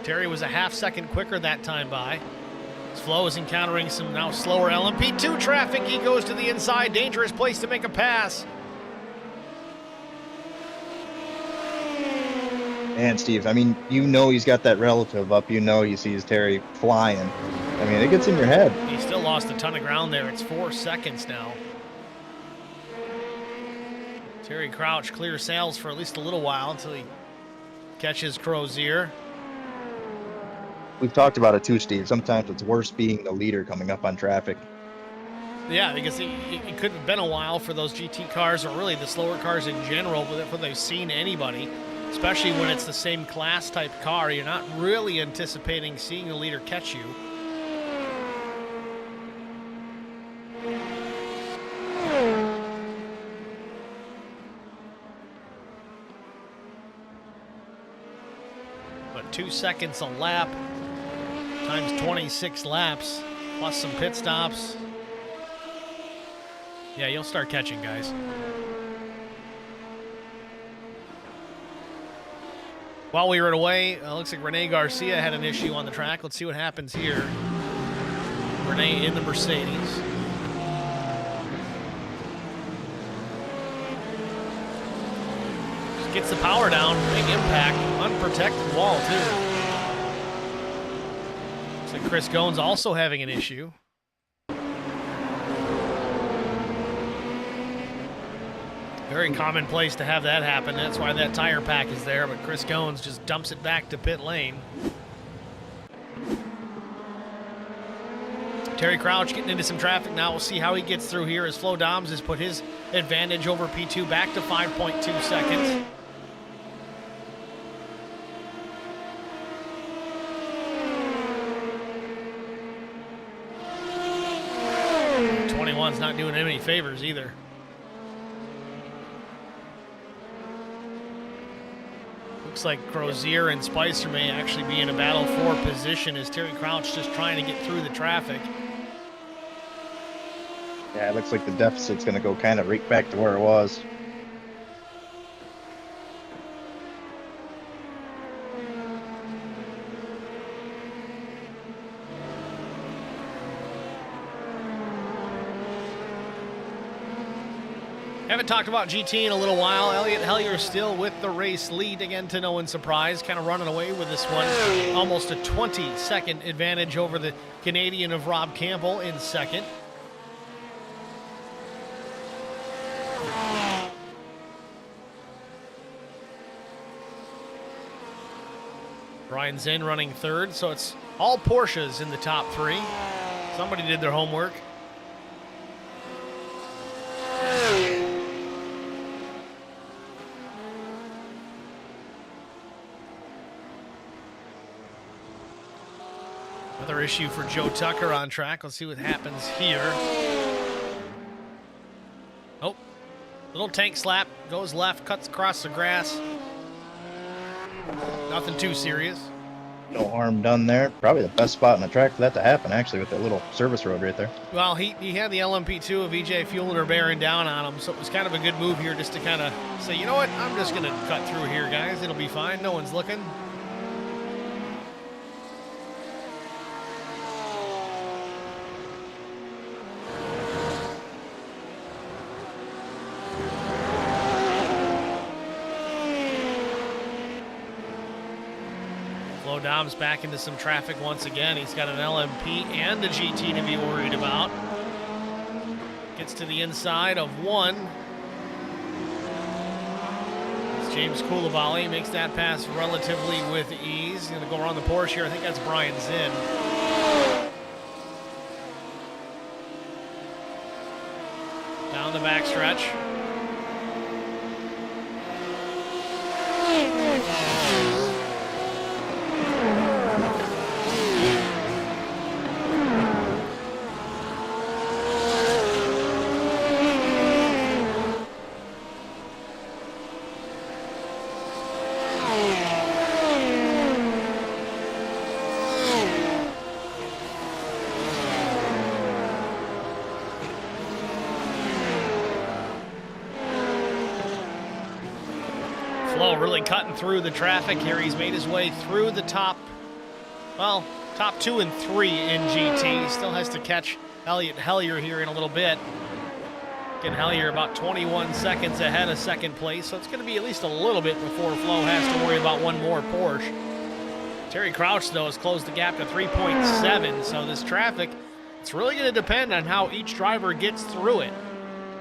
Terry was a half second quicker that time by. Flo is encountering some now slower LMP2 traffic. He goes to the inside. Dangerous place to make a pass. And Steve, I mean, you know he's got that relative up. You know he sees Terry flying. I mean, it gets in your head. He still lost a ton of ground there. It's 4 seconds now. Terry Crouch clears sails for at least a little while until he catches Crozier. We've talked about it too, Steve. Sometimes it's worse being the leader coming up on traffic. Yeah, because it could have been a while for those GT cars, or really the slower cars in general, before they've seen anybody, especially when it's the same class type car. You're not really anticipating seeing the leader catch you. But 2 seconds a lap times 26 laps, plus some pit stops. Yeah, you'll start catching, guys. While we were away, looks like Rene Garcia had an issue on the track. Let's see what happens here. Rene in the Mercedes. Just gets the power down, big impact, unprotected wall too. Looks like Chris Goins also having an issue. Very commonplace to have that happen. That's why that tire pack is there, but Chris Goins just dumps it back to pit lane. Terry Crouch getting into some traffic now. We'll see how he gets through here as Flo Doms has put his advantage over P2 back to 5.2 seconds. One's not doing him any favors either. Looks like Crozier and Spicer may actually be in a battle for position as Terry Crouch just trying to get through the traffic. Yeah, it looks like the deficit's going to go kind of right back to where it was. Haven't talked about GT in a little while. Elliott Hellier still with the race lead, again to no one's surprise, kind of running away with this one. Almost a 20-second advantage over the Canadian of Rob Campbell in second. Brian Zinn running third, so it's all Porsches in the top three. Somebody did their homework. Another issue for Joe Tucker on track. Let's see what happens here. Oh, little tank slap, goes left, cuts across the grass. Nothing too serious. No harm done there. Probably the best spot on the track for that to happen, actually, with that little service road right there. Well, he had the LMP2 of EJ Fuellner bearing down on him, so it was kind of a good move here just to kind of say, you know what, I'm just going to cut through here, guys. It'll be fine. No one's looking. Dom's back into some traffic once again. He's got an LMP and a GT to be worried about. Gets to the inside of one. It's James Coulibaly makes that pass relatively with ease. He's going to go around the Porsche here. I think that's Brian Zinn. Down the backstretch. cutting through the traffic here. He's made his way through the top 2 and 3 in GT. He still has to catch Elliot Hellier here in a little bit. Again, Hellier about 21 seconds ahead of second place, so it's going to be at least a little bit before Flo has to worry about one more Porsche. Terry Crouch, though, has closed the gap to 3.7, so this traffic, it's really going to depend on how each driver gets through it.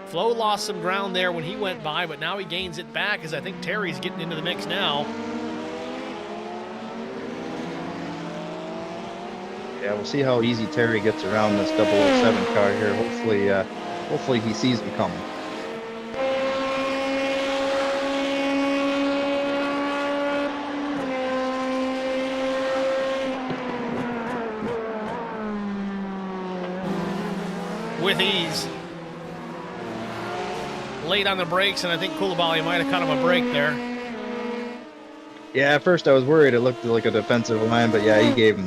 Flo lost some ground there when he went by, but now he gains it back as I think Terry's getting into the mix now. Yeah, we'll see how easy Terry gets around this 007 car here. Hopefully he sees him coming. With ease. Late on the brakes, and I think Koulibaly might have cut him a break there. Yeah, at first I was worried. It looked like a defensive line, but yeah, he gave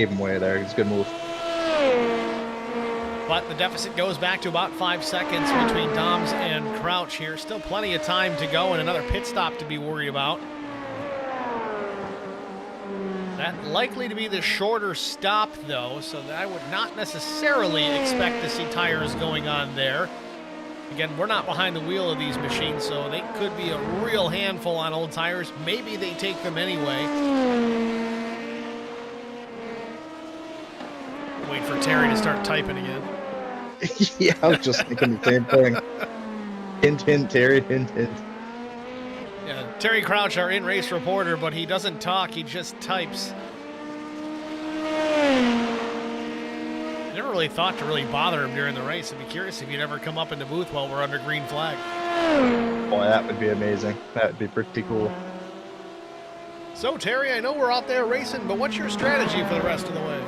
him way there. It's a good move. But the deficit goes back to about 5 seconds between Doms and Crouch here. Still plenty of time to go and another pit stop to be worried about. That likely to be the shorter stop, though, so that I would not necessarily expect to see tires going on there. Again, we're not behind the wheel of these machines, so they could be a real handful on old tires. Maybe they take them anyway. Wait for Terry to start typing again. Yeah, I was just thinking the same thing. Hint, hint, Terry, hint, hint. Yeah, Terry Crouch, our in-race reporter, but he doesn't talk, he just types. I never really thought to really bother him during the race. I'd be curious if he'd ever come up in the booth while we're under green flag. Boy, that would be amazing. That would be pretty cool. So, Terry, I know we're out there racing, but what's your strategy for the rest of the way?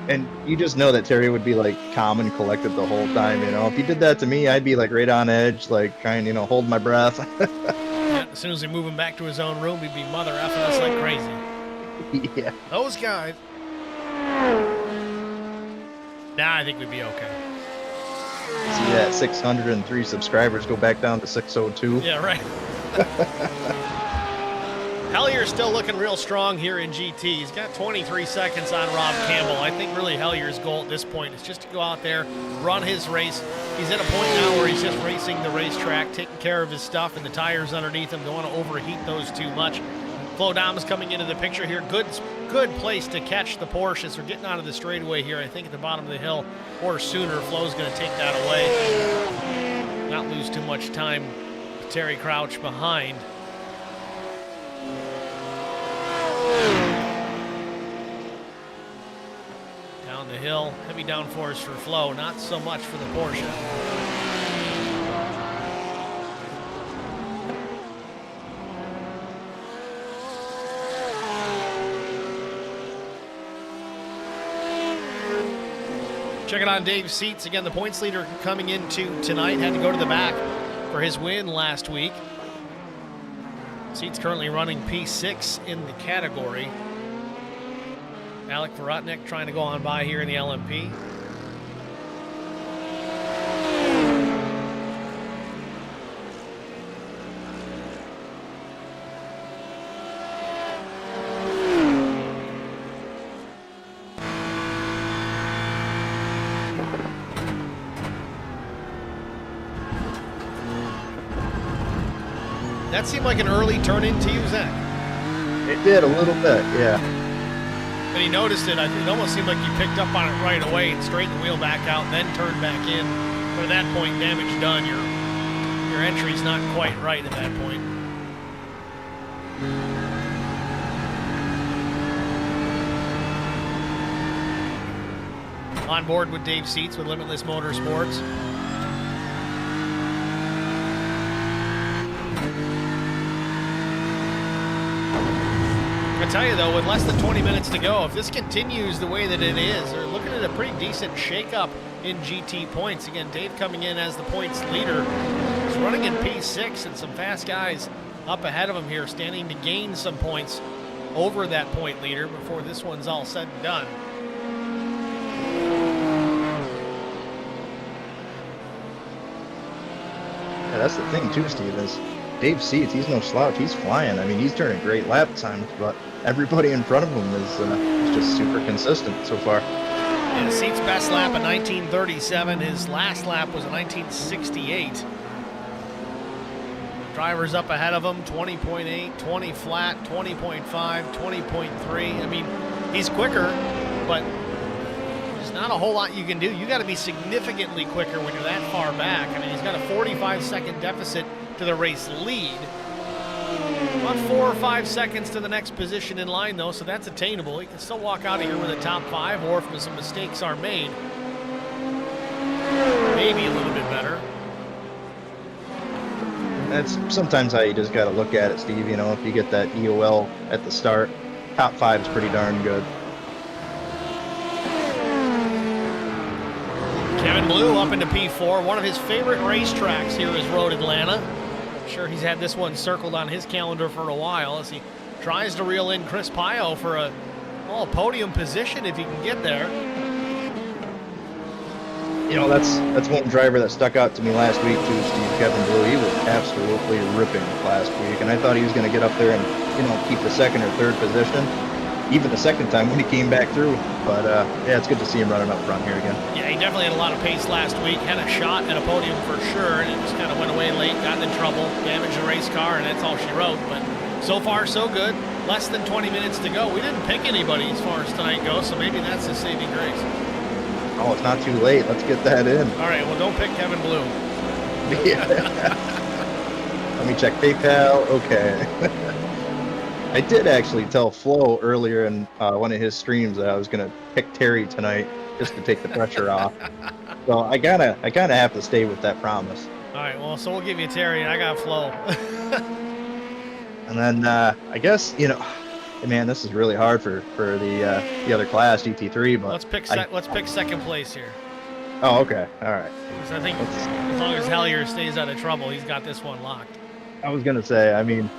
And you just know that Terry would be like calm and collected the whole time, you know. If he did that to me, I'd be like right on edge, like trying, hold my breath. Yeah, as soon as we move him back to his own room, he'd be mother effing us like crazy. Yeah. Those guys. Nah, I think we'd be okay. See that 603 subscribers go back down to 602. Yeah, right. Hellier's still looking real strong here in GT. He's got 23 seconds on Rob Campbell. I think really Hellier's goal at this point is just to go out there, run his race. He's at a point now where he's just racing the racetrack, taking care of his stuff, and the tires underneath him don't want to overheat those too much. Flo Dom is coming into the picture here. Good place to catch the Porsche as we're getting out of the straightaway here. I think at the bottom of the hill or sooner, Flo's going to take that away. Not lose too much time. Terry Crouch behind. Down the hill, heavy downforce for Flo, not so much for the Porsche. Checking on Dave's seats. Again, the points leader coming into tonight. Had to go to the back for his win last week. Seats currently running P6 in the category. Alec Vorotnik trying to go on by here in the LMP. That seemed like an early turn in to you, Zach. It did a little bit, yeah. But he noticed it. It almost seemed like you picked up on it right away and straightened the wheel back out, then turned back in. But at that point, damage done. Your entry's not quite right at that point. On board with Dave Seats with Limitless Motorsports. I tell you though, with less than 20 minutes to go, if this continues the way that it is, they're looking at a pretty decent shakeup in GT points. Again, Dave coming in as the points leader. He's running in P6 and some fast guys up ahead of him here, standing to gain some points over that point leader before this one's all said and done. Yeah, that's the thing too, Steve, is Dave Seats, he's no slouch. He's flying. I mean, he's turning great lap times, but everybody in front of him is just super consistent so far. Yeah, Seats' best lap in 1937. His last lap was in 1968. Drivers up ahead of him, 20.8, 20 flat, 20.5, 20.3. I mean, he's quicker, but there's not a whole lot you can do. You got to be significantly quicker when you're that far back. I mean, he's got a 45-second deficit to the race lead. About 4 or 5 seconds to the next position in line, though, so that's attainable. He can still walk out of here with a top 5, or if some mistakes are made, maybe a little bit better. That's sometimes how you just got to look at it, Steve. You know, if you get that EOL at the start, top 5 is pretty darn good. Kevin Blue up into P4. One of his favorite racetracks here is Road Atlanta. I'm sure he's had this one circled on his calendar for a while as he tries to reel in Chris Pio for a podium position if he can get there. You know, that's one driver that stuck out to me last week too, Steve. Kevin Blue, he was absolutely ripping last week, and I thought he was going to get up there and, you know, keep the 2nd or 3rd position, even the 2nd time when he came back through. But yeah, it's good to see him running up front here again. Yeah, he definitely had a lot of pace last week. Had a shot at a podium for sure, and it just kind of went away late, got in trouble, damaged the race car, and that's all she wrote. But so far, so good. Less than 20 minutes to go. We didn't pick anybody as far as tonight goes, so maybe that's his saving grace. Oh, it's not too late. Let's get that in. All right, well, don't pick Kevin Blue. Yeah. Let me check PayPal. Okay. I did actually tell Flo earlier in one of his streams that I was going to pick Terry tonight just to take the pressure off. So I kinda have to stay with that promise. All right, well, so we'll give you Terry, and I got Flo. And then I guess, you know, man, this is really hard for the other class, GT3. But let's pick second place here. Oh, okay, all right. Because I think as long as Hellier stays out of trouble, he's got this one locked. I was gonna say, I mean,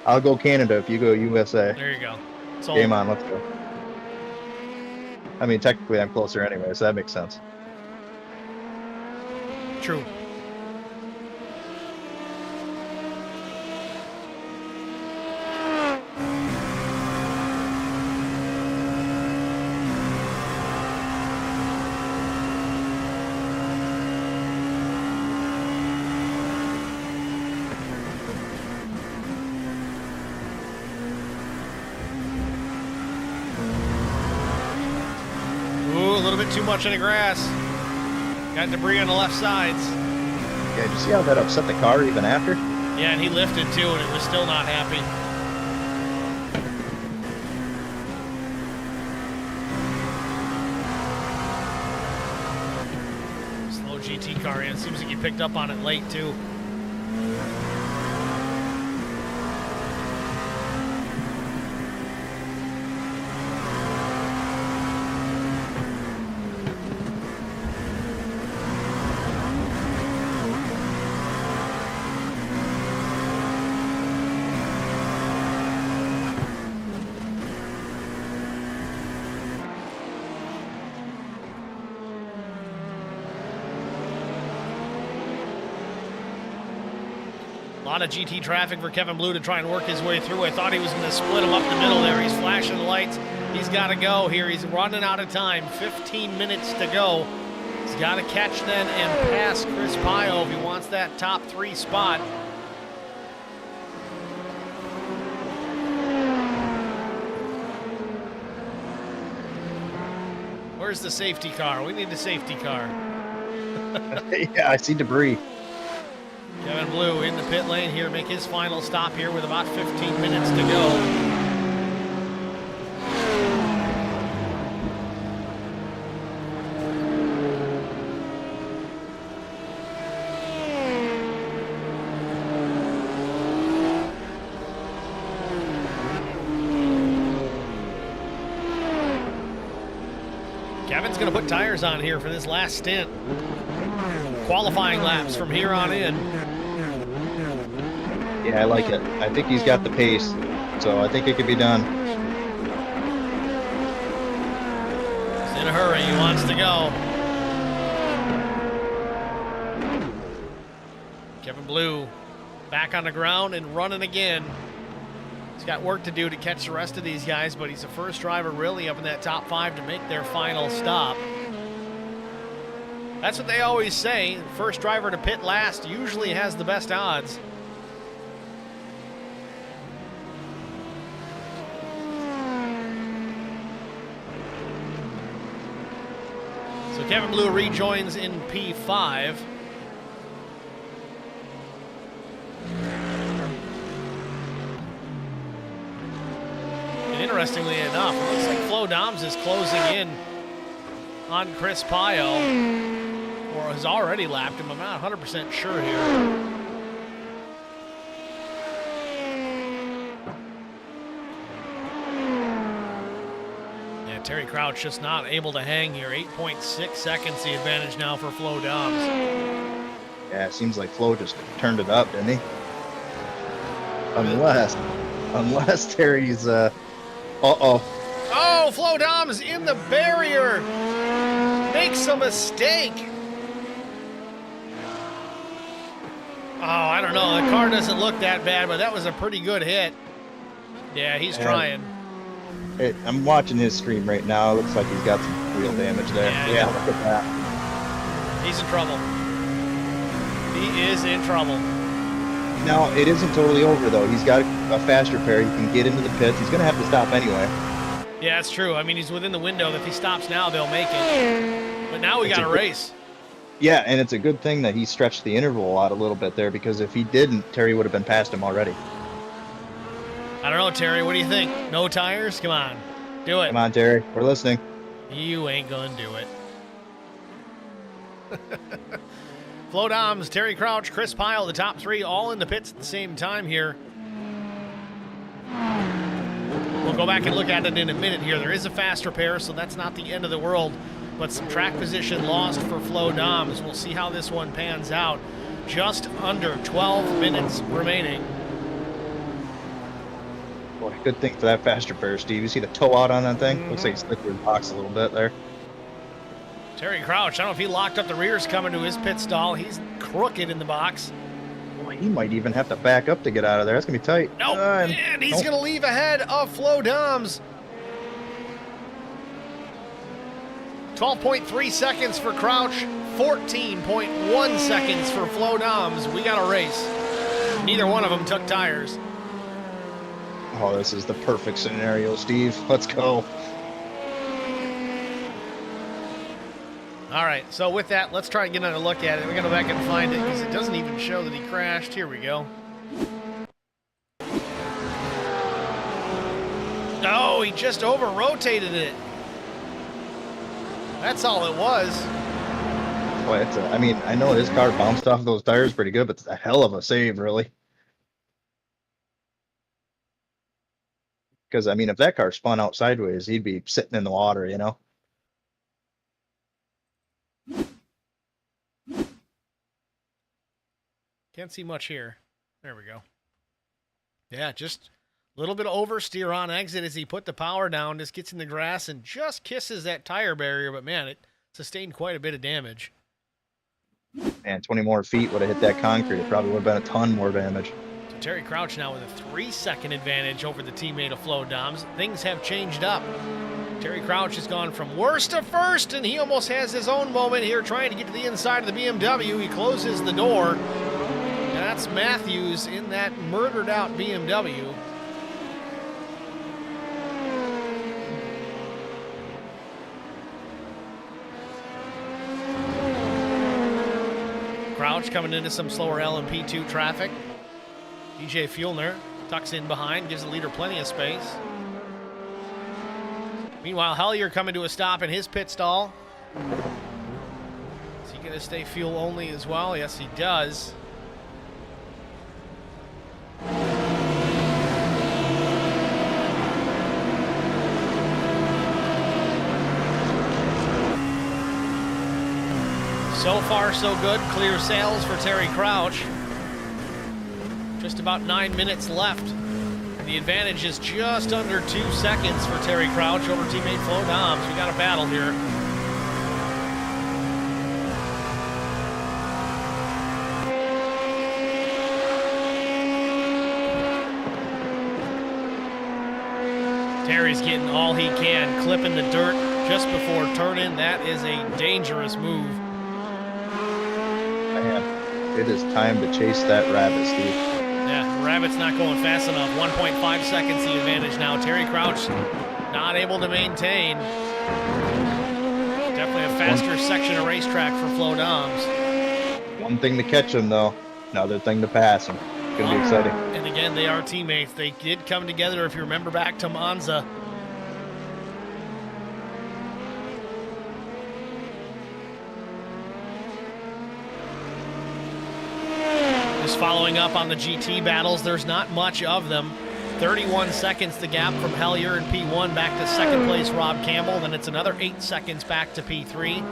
I'll go Canada if you go USA. There you go. Game on, let's go. I mean, technically I'm closer anyway, so that makes sense. True. Ooh, a little bit too much in the grass. Got debris on the left sides. Yeah, did you see how that upset the car even after? Yeah, and he lifted too, and it was still not happy. Slow GT car in. Seems like he picked up on it late too. A lot of GT traffic for Kevin Blue to try and work his way through. I thought he was going to split him up the middle there. He's flashing the lights. He's got to go here. He's running out of time. 15 minutes to go. He's got to catch then and pass Chris Pio if he wants that top 3 spot. Where's the safety car? We need the safety car. Yeah, I see debris. Kevin Blue in the pit lane here, make his final stop here with about 15 minutes to go. Kevin's going to put tires on here for this last stint. Qualifying laps from here on in. Yeah, I like it. I think he's got the pace, so I think it could be done. He's in a hurry. He wants to go. Kevin Blue Back on the ground and running again. He's got work to do to catch the rest of these guys, but he's the first driver really up in that top 5 to make their final stop. That's what they always say. First driver to pit last usually has the best odds. So Kevin Blue rejoins in P5. And interestingly enough, it looks like Flo Doms is closing in on Chris Pyle, or has already lapped him. I'm not 100% sure here. Yeah, Terry Crouch just not able to hang here. 8.6 seconds the advantage now for Flo Doms. Yeah, it seems like Flo just turned it up, didn't he? Unless Terry's, uh-oh. Oh, Flo Doms in the barrier. Makes a mistake. Oh, I don't know. The car doesn't look that bad, but that was a pretty good hit. Yeah, he's trying. I'm watching his stream right now. It looks like he's got some wheel damage there. Yeah, look at that. He's in trouble. He is in trouble. Now, it isn't totally over, though. He's got a faster pair. He can get into the pits. He's going to have to stop anyway. Yeah, that's true. I mean, he's within the window. If he stops now, they'll make it. But now we got a race. Yeah, and it's a good thing that he stretched the interval out a little bit there, because if he didn't, Terry would have been past him already. I don't know, Terry. What do you think? No tires? Come on. Do it. Come on, Terry. We're listening. You ain't gonna do it. Flo Doms, Terry Crouch, Chris Pyle, the top 3 all in the pits at the same time here. We'll go back and look at it in a minute here. There is a faster pair, so that's not the end of the world, but some track position lost for Flo Doms. We'll see how this one pans out. Just under 12 minutes remaining. Boy, good thing for that faster pair, Steve. You see the toe out on that thing? Looks like he slipped his box a little bit there. Terry Crouch, I don't know if he locked up the rears coming to his pit stall. He's crooked in the box. Boy, he might even have to back up to get out of there. That's going to be tight. Nope, and he's going to leave ahead of Flo Doms. 12.3 seconds for Crouch, 14.1 seconds for Flo Doms. We got a race. Neither one of them took tires. Oh, this is the perfect scenario, Steve. Let's go. All right, so with that, let's try and get another look at it. We're going to go back and find it because it doesn't even show that he crashed. Here we go. Oh, he just over-rotated it. That's all it was. Boy, I mean, I know his car bounced off those tires pretty good, but it's a hell of a save, really. Because, I mean, if that car spun out sideways, he'd be sitting in the water, you know? Can't see much here. There we go. Yeah, just a little bit of oversteer on exit as he put the power down, just gets in the grass and just kisses that tire barrier. But, man, it sustained quite a bit of damage. And 20 more feet would have hit that concrete. It probably would have been a ton more damage. So Terry Crouch now with a 3-second advantage over the teammate of Flo Doms. Things have changed up. Terry Crouch has gone from worst to first, and he almost has his own moment here trying to get to the inside of the BMW. He closes the door. And that's Matthews in that murdered out BMW. Crouch coming into some slower LMP2 traffic. DJ Fuellner tucks in behind, gives the leader plenty of space. Meanwhile, Hellier coming to a stop in his pit stall. Is he going to stay fuel only as well? Yes, he does. So far, so good. Clear sails for Terry Crouch. Just about 9 minutes left. The advantage is just under 2 seconds for Terry Crouch over teammate Flo Doms. We got a battle here. Terry's getting all he can, clipping the dirt just before turn-in. That is a dangerous move. Man, it is time to chase that rabbit, Steve. Yeah, Rabbit's not going fast enough. 1.5 seconds the advantage now. Terry Crouch not able to maintain. Definitely a faster section of racetrack for Flo Doms. One thing to catch him, though. Another thing to pass him. It's going to be exciting. And again, they are teammates. They did come together, if you remember back to Monza. Just following up on the GT battles, there's not much of them. 31 seconds the gap from Hellier in P1 back to second place Rob Campbell. Then it's another 8 seconds back to P3.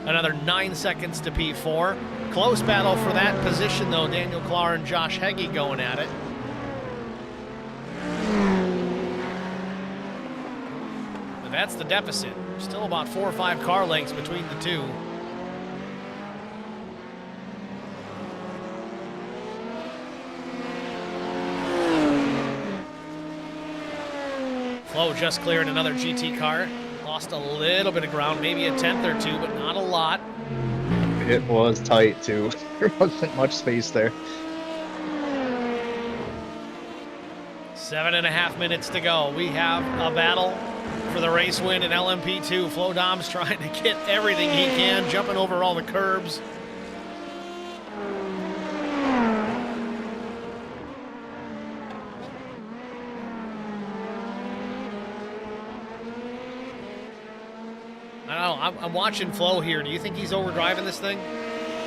Another 9 seconds to P4. Close battle for that position, though. Daniel Clark and Josh Heggie going at it. But that's the deficit. Still about 4 or 5 car lengths between the two. Flo just cleared another GT car. Lost a little bit of ground, maybe a tenth or two, but not a lot. It was tight, too. There wasn't much space there. 7.5 minutes to go. We have a battle for the race win in LMP2. Flo Dom's trying to get everything he can, jumping over all the curbs. I don't know, I'm watching Flo here. Do you think he's overdriving this thing?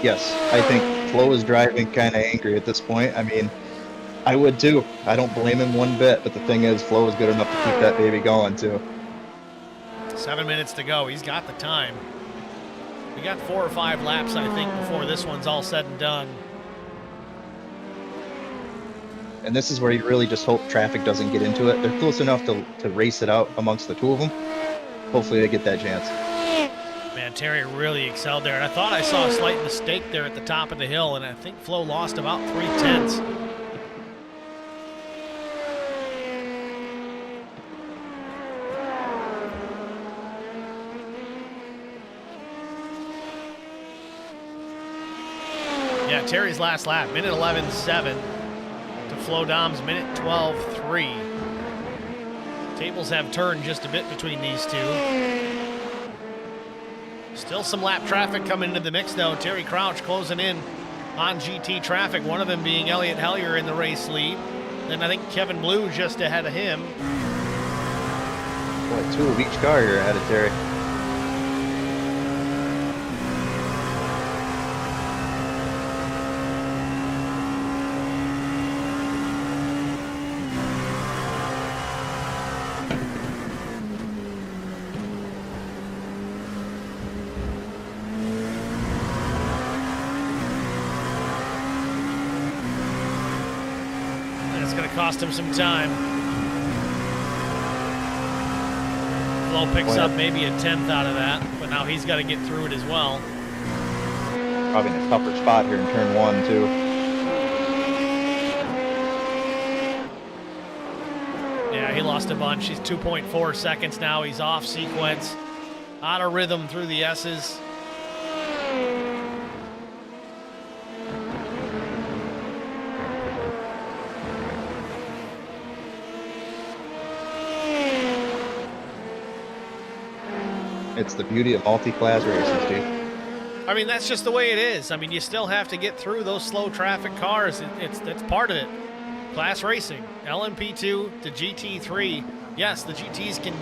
Yes, I think Flo is driving kind of angry at this point. I mean, I would too. I don't blame him one bit, but the thing is, Flo is good enough to keep that baby going too. 7 minutes to go. He's got the time. We got 4 or 5 laps, I think, before this one's all said and done. And this is where you really just hope traffic doesn't get into it. They're close enough to race it out amongst the two of them. Hopefully they get that chance. Man, Terry really excelled there. And I thought I saw a slight mistake there at the top of the hill, and I think Flo lost about 3/10. Yeah, Terry's last lap, minute 11.7 to Flo Dom's minute 12.3. Tables have turned just a bit between these two. Still some lap traffic coming into the mix, though. Terry Crouch closing in on GT traffic, one of them being Elliott Hellier in the race lead. Then I think Kevin Blue just ahead of him. Boy, 2 of each car here ahead of Terry. It's going to cost him some time. Flo picks up maybe a 10th out of that, but now he's got to get through it as well. Probably in a tougher spot here in turn 1 too. Yeah, he lost a bunch. He's 2.4 seconds now. He's off sequence, out of rhythm through the S's. It's the beauty of multi-class racing, Steve. I mean, that's just the way it is. I mean, you still have to get through those slow traffic cars. That's part of it. Class racing, LMP2 to GT3. Yes, the GTs can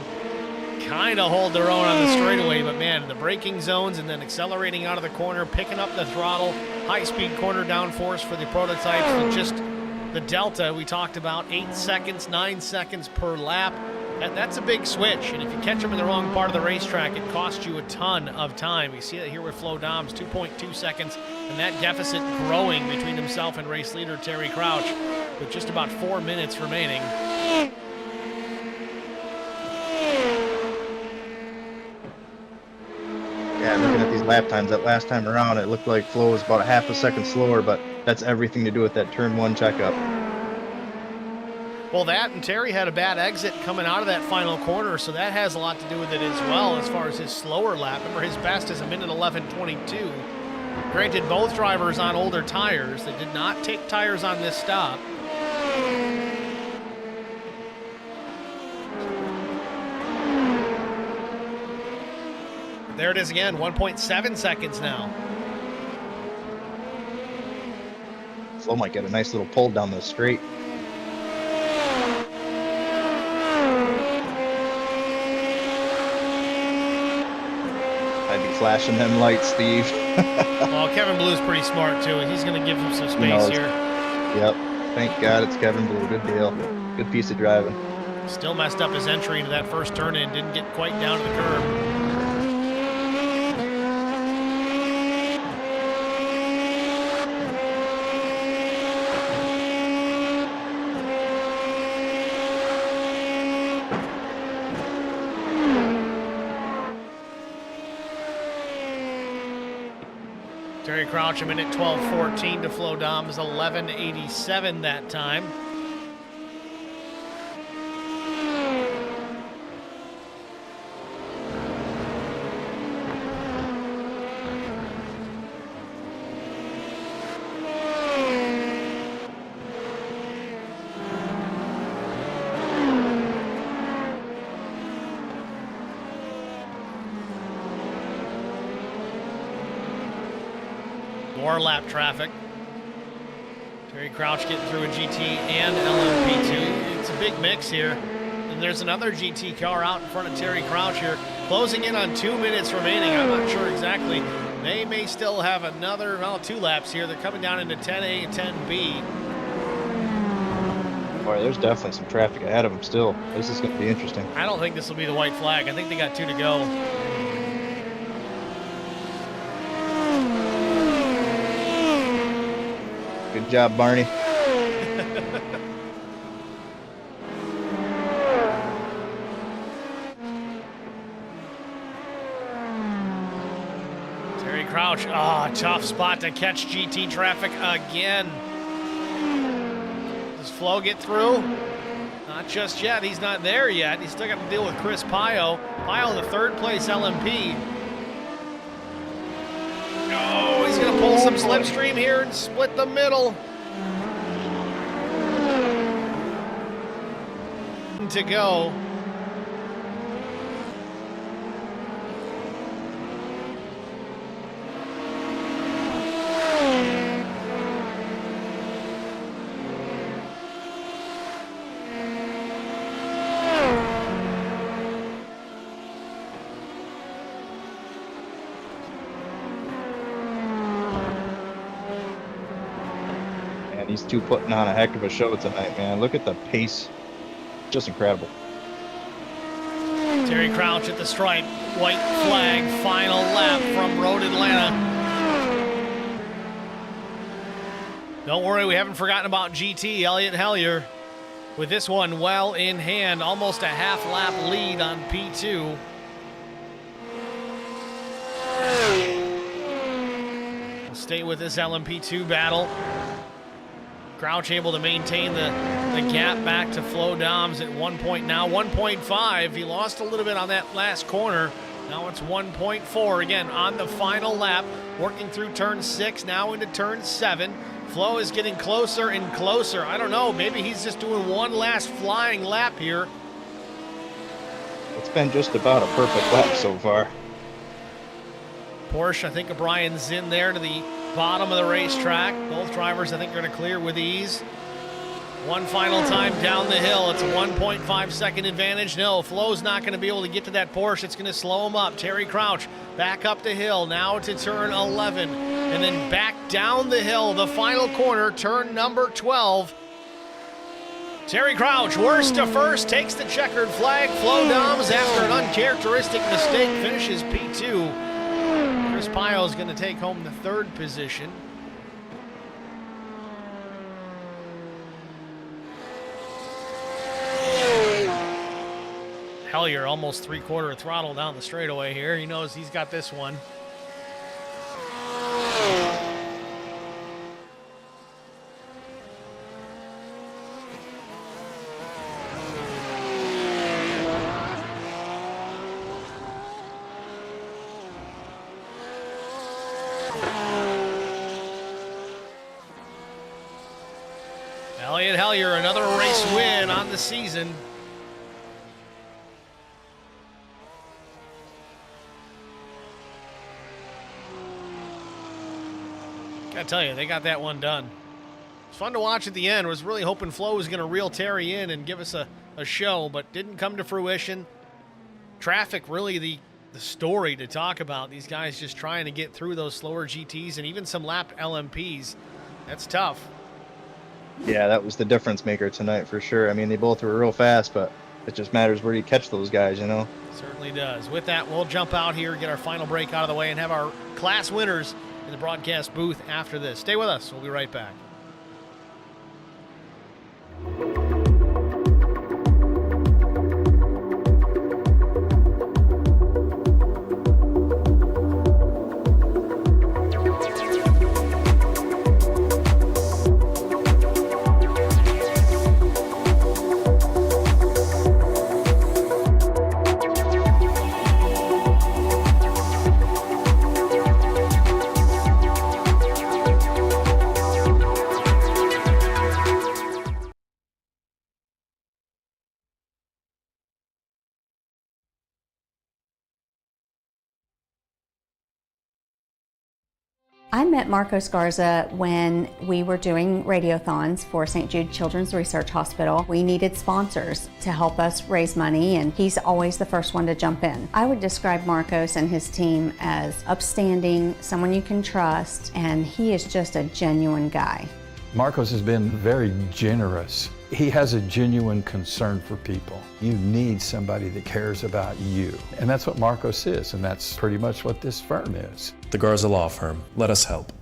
kind of hold their own on the straightaway, but man, the braking zones and then accelerating out of the corner, picking up the throttle, high-speed corner downforce for the prototypes, and just the delta we talked about, 8 seconds, 9 seconds per lap. That's a big switch, and if you catch them in the wrong part of the racetrack, it costs you a ton of time. You see that here with Flo Doms, 2.2 seconds, and that deficit growing between himself and race leader Terry Crouch with just about 4 minutes remaining. Yeah, looking at these lap times, that last time around, it looked like Flo was about a half a second slower, but that's everything to do with that turn 1 checkup. Well, that and Terry had a bad exit coming out of that final corner, so that has a lot to do with it as well as far as his slower lap. Remember, his best is a minute 11:22. Granted, both drivers on older tires. They did not take tires on this stop. There it is again, 1.7 seconds now. Flo might get a nice little pull down the straight. I'd be flashing them lights, Steve. Well, Kevin Blue's pretty smart too. He's going to give him some space knows. here. Yep. Thank God it's Kevin Blue. Good deal. Good piece of driving. Still messed up his entry into that first turn in. Didn't get quite down to the curb. Terry Crouch a minute 12:14 to Flo Dom's 11:87 that time. More lap traffic. Terry Crouch getting through a GT and LMP2. It's a big mix here. And there's another GT car out in front of Terry Crouch here, closing in on 2 minutes remaining. I'm not sure exactly. They may still have another, well, 2 laps here. They're coming down into 10A and 10B. Boy, there's definitely some traffic ahead of them still. This is going to be interesting. I don't think this will be the white flag. I think they got 2 to go. Good job, Barney. Terry Crouch, tough spot to catch GT traffic again. Does Flo get through? Not just yet. He's not there yet. He's still got to deal with Chris Pio. Pio in the 3rd place LMP. Oh, he's going to pull some slipstream here and split the middle. To go. And these two putting on a heck of a show tonight, man. Look at the pace. Just incredible. Terry Crouch at the stripe. White flag, final lap from Road Atlanta. Don't worry, we haven't forgotten about GT, Elliott Hellier. With this one well in hand, almost a half lap lead on P2. We'll stay with this LMP2 battle. Crouch able to maintain the gap back to Flo Doms at 1 point now, 1.5. He lost a little bit on that last corner. Now it's 1.4 again on the final lap, working through turn 6, now into turn 7. Flo is getting closer and closer. I don't know, maybe he's just doing one last flying lap here. It's been just about a perfect lap so far. Porsche, I think O'Brien's in there to the bottom of the racetrack. Both drivers, I think, are going to clear with ease. One final time down the hill. It's a 1.5 second advantage. No, Flo's not going to be able to get to that Porsche. It's going to slow him up. Terry Crouch back up the hill, now to turn 11, and then back down the hill, the final corner, turn number 12. Terry Crouch, worst to first, takes the checkered flag. Flo Doms, after an uncharacteristic mistake, finishes P2. Chris Pio is going to take home the 3rd position. Hellier almost 3/4 throttle down the straightaway here. He knows he's got this one. on the season. Gotta tell you, they got that one done. It's fun to watch at the end. Was really hoping Flo was going to reel Terry in and give us a show, but didn't come to fruition. Traffic really the story to talk about. These guys just trying to get through those slower GTs and even some lapped LMPs. That's tough. Yeah, that was the difference maker tonight for sure. I mean, they both were real fast, but it just matters where you catch those guys, you know? Certainly does. With that, we'll jump out here, get our final break out of the way, and have our class winners in the broadcast booth after this. Stay with us. We'll be right back. I met Marco Scarza when we were doing radiothons for St. Jude Children's Research Hospital. We needed sponsors to help us raise money, and he's always the first one to jump in. I would describe Marcos and his team as upstanding, someone you can trust, and he is just a genuine guy. Marcos has been very generous. He has a genuine concern for people. You need somebody that cares about you. And that's what Marcos is, and that's pretty much what this firm is. The Garza Law Firm. Let us help.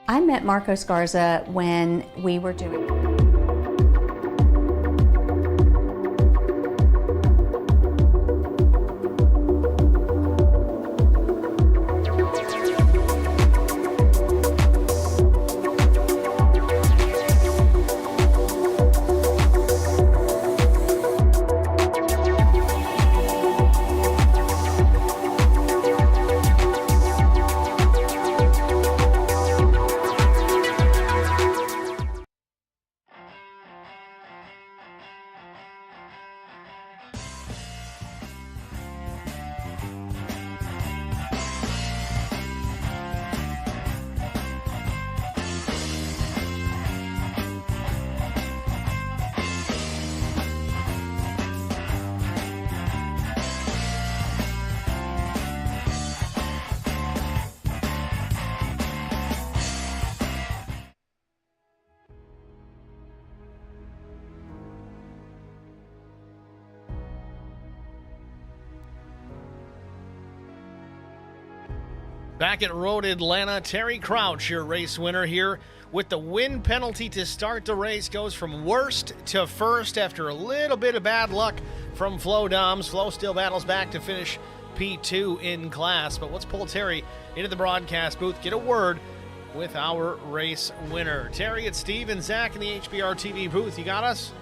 I met Marco Scarza when we were doing Back at Road Atlanta, Terry Crouch, your race winner here, with the win penalty to start the race, goes from worst to first after a little bit of bad luck from Flo Doms. Flo still battles back to finish P2 in class, but let's pull Terry into the broadcast booth, get a word with our race winner. Terry, it's Steve and Zach in the HBR TV booth. You got us?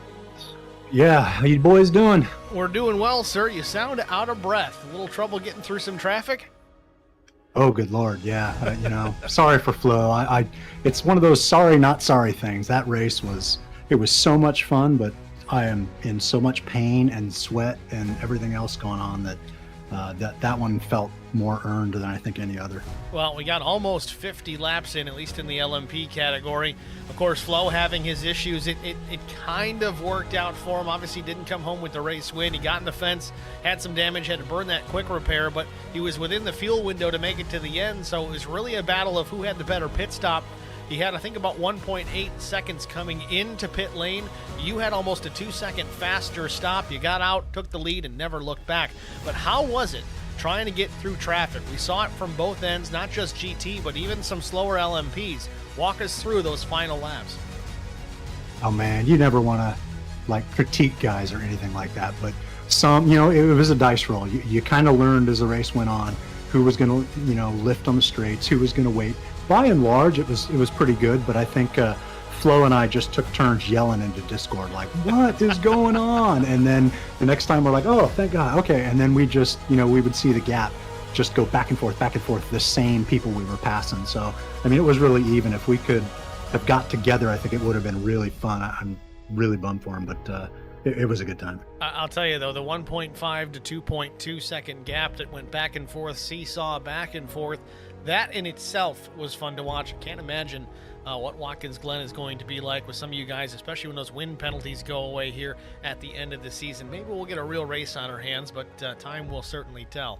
Yeah, how you boys doing? We're doing well, sir. You sound out of breath. A little trouble getting through some traffic? Oh, good Lord, yeah. Sorry for Flo. It's one of those sorry, not sorry things. That race was so much fun, but I am in so much pain and sweat and everything else going on that that one felt more earned than I think any other. Well, we got almost 50 laps in, at least in the LMP category. Of course, Flo having his issues, it kind of worked out for him. Obviously didn't come home with the race win. He got in the fence, had some damage, had to burn that quick repair, but he was within the fuel window to make it to the end, so it was really a battle of who had the better pit stop. He had, I think, about 1.8 seconds coming into pit lane. You had almost a 2-second faster stop. You got out, took the lead, and never looked back. But how was it trying to get through traffic? We saw it from both ends, not just GT, but even some slower LMPs. Walk us through those final laps. Oh man, you never want to critique guys or anything like that, but it was a dice roll. You kind of learned as the race went on who was going to lift on the straights, who was going to wait. By and large, it was pretty good, but I think Flo and I just took turns yelling into Discord, like, what is going on? And then the next time we're like, oh, thank God, okay. And then we just, we would see the gap just go back and forth, the same people we were passing. So, I mean, it was really even. If we could have got together, I think it would have been really fun. I'm really bummed for him, but it was a good time. I'll tell you, though, the 1.5 to 2.2 second gap that went back and forth, seesaw back and forth, that in itself was fun to watch. I can't imagine what Watkins Glen is going to be like with some of you guys, especially when those win penalties go away here at the end of the season. Maybe we'll get a real race on our hands, but time will certainly tell.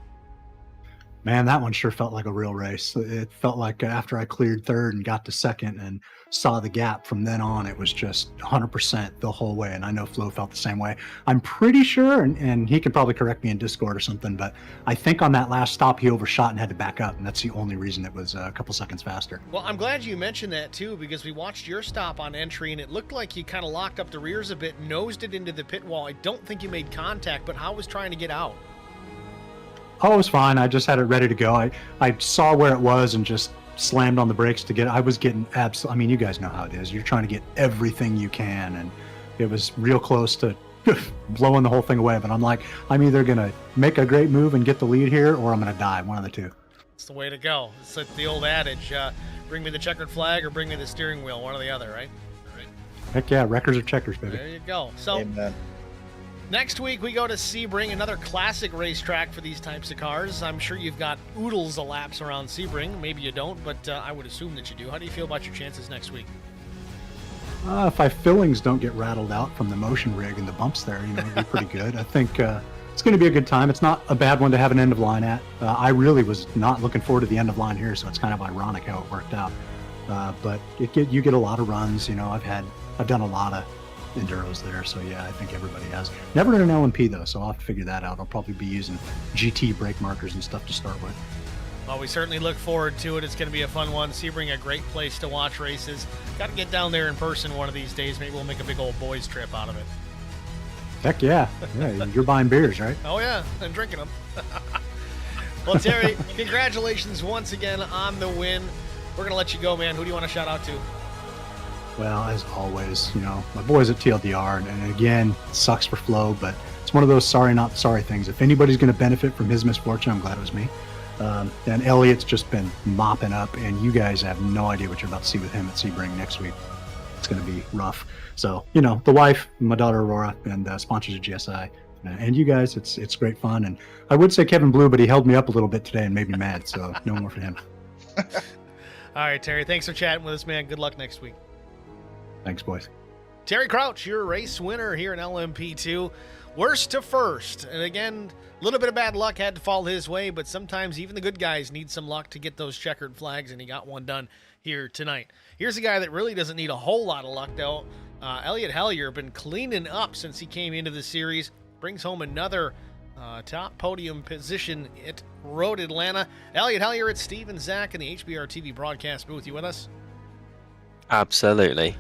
Man, that one sure felt like a real race. It felt like after I cleared third and got to second and saw the gap from then on, it was just 100% the whole way. And I know Flo felt the same way. I'm pretty sure, and he could probably correct me in Discord or something, but I think on that last stop, he overshot and had to back up. And that's the only reason it was a couple seconds faster. Well, I'm glad you mentioned that too, because we watched your stop on entry and it looked like you kind of locked up the rears a bit, nosed it into the pit wall. I don't think you made contact, but how was trying to get out? Oh, it was fine. I just had it ready to go. I saw where it was and just slammed on the brakes to get it. I was getting I mean, you guys know how it is. You're trying to get everything you can, and it was real close to blowing the whole thing away. But I'm like, I'm either going to make a great move and get the lead here, or I'm going to die. One of the two. It's the way to go. It's like the old adage, bring me the checkered flag or bring me the steering wheel, one or the other, right? Heck yeah, records are checkers, baby. There you go. So. Amen. Next week, we go to Sebring, another classic racetrack for these types of cars. I'm sure you've got oodles of laps around Sebring. Maybe you don't, but I would assume that you do. How do you feel about your chances next week? If my fillings don't get rattled out from the motion rig and the bumps there, it'd be pretty good. I think it's going to be a good time. It's not a bad one to have an end of line at. I really was not looking forward to the end of line here, so it's kind of ironic how it worked out. But you get a lot of runs. I've done a lot of enduros there, so yeah, I think everybody has. Never in an LMP though, so I'll have to figure that out. I'll probably be using GT brake markers and stuff to start with. Well, we certainly look forward to it. It's going to be a fun one. Sebring, a great place to watch races. Got to get down there in person one of these days. Maybe we'll make a big old boys trip out of it. Heck yeah. Yeah, you're buying beers, right? Oh yeah, and drinking them. Well, Terry, congratulations once again on the win. We're going to let you go, man. Who do you want to shout out to? Well, as always, my boys at TLDR, and again, it sucks for Flo, but it's one of those sorry, not sorry things. If anybody's going to benefit from his misfortune, I'm glad it was me. And Elliot's just been mopping up, and you guys have no idea what you're about to see with him at Sebring next week. It's going to be rough. So, the wife, my daughter Aurora, and sponsors of GSI, and you guys, it's great fun. And I would say Kevin Blue, but he held me up a little bit today and made me mad, so no more for him. All right, Terry, thanks for chatting with us, man. Good luck next week. Thanks, boys. Terry Crouch, your race winner here in LMP2. Worst to first. And again, a little bit of bad luck had to fall his way, but sometimes even the good guys need some luck to get those checkered flags, and he got one done here tonight. Here's a guy that really doesn't need a whole lot of luck, though. Elliot Hellier been cleaning up since he came into the series. Brings home another top podium position at Road Atlanta. Elliot Hellier, it's Steve and Zach in the HBR TV broadcast booth. You with us? Absolutely.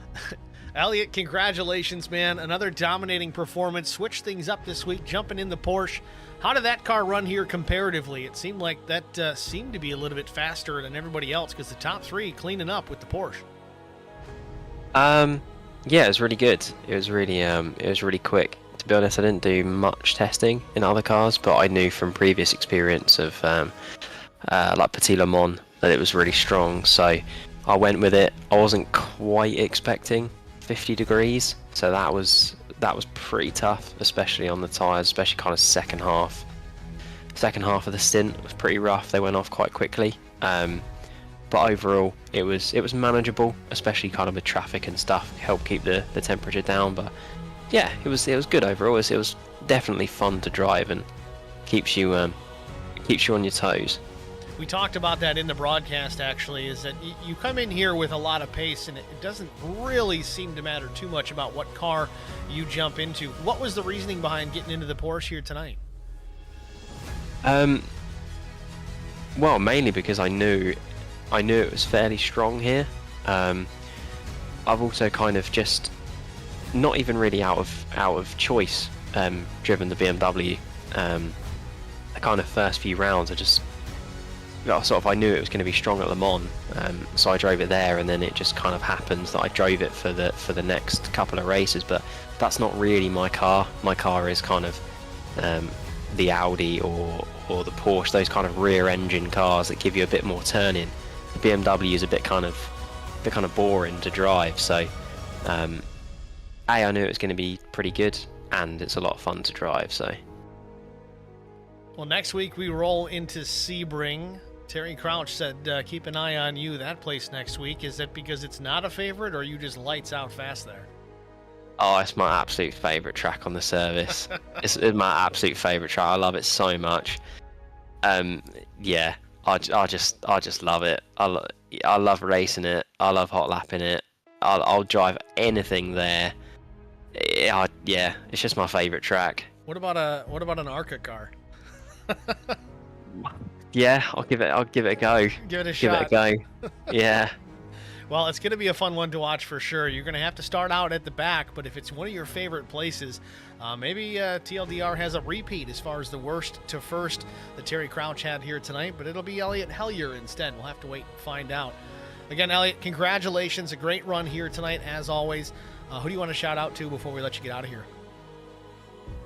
Elliot, congratulations, man. Another dominating performance. Switched things up this week, jumping in the Porsche. How did that car run here comparatively? It seemed like that seemed to be a little bit faster than everybody else because the top three cleaning up with the Porsche. Yeah, it was really good. It was really quick. To be honest, I didn't do much testing in other cars, but I knew from previous experience of like Petit Le Mans that it was really strong. So I went with it. I wasn't quite expecting 50 degrees, so that was pretty tough, especially on the tyres, especially kind of second half of the stint was pretty rough. They went off quite quickly, but overall it was manageable, especially kind of with traffic and stuff. Helped keep the temperature down, but yeah, it was good overall. It was definitely fun to drive and keeps you on your toes. We talked about that in the broadcast, actually, is that you come in here with a lot of pace, and it doesn't really seem to matter too much about what car you jump into. What was the reasoning behind getting into the Porsche here tonight? Well, mainly because I knew it was fairly strong here. I've also kind of just not even really out of choice driven the BMW. The kind of first few rounds, I knew it was going to be strong at Le Mans, so I drove it there, and then it just kind of happens that I drove it for the next couple of races. But that's not really my car. My car is kind of the Audi or the Porsche, those kind of rear-engine cars that give you a bit more turning. The BMW is a bit kind of boring to drive. So, I knew it was going to be pretty good, and it's a lot of fun to drive. So. Well, next week we roll into Sebring. Terry Crouch said, keep an eye on you, that place next week. Is that because it's not a favorite, or are you just lights out fast there? Oh, it's my absolute favourite track on the service. It's my absolute favourite track. I love it so much. Yeah, I just love it. I love racing it. I love hot lapping it. I'll drive anything there. Yeah, it's just my favourite track. What about an ARCA car? Yeah, I'll give it a go. Give it a shot. Give it a go. Yeah. Well, it's going to be a fun one to watch for sure. You're going to have to start out at the back, but if it's one of your favorite places, maybe TLDR has a repeat as far as the worst to first that Terry Crouch had here tonight, but it'll be Elliot Hellier instead. We'll have to wait and find out. Again, Elliot, congratulations. A great run here tonight, as always. Who do you want to shout out to before we let you get out of here?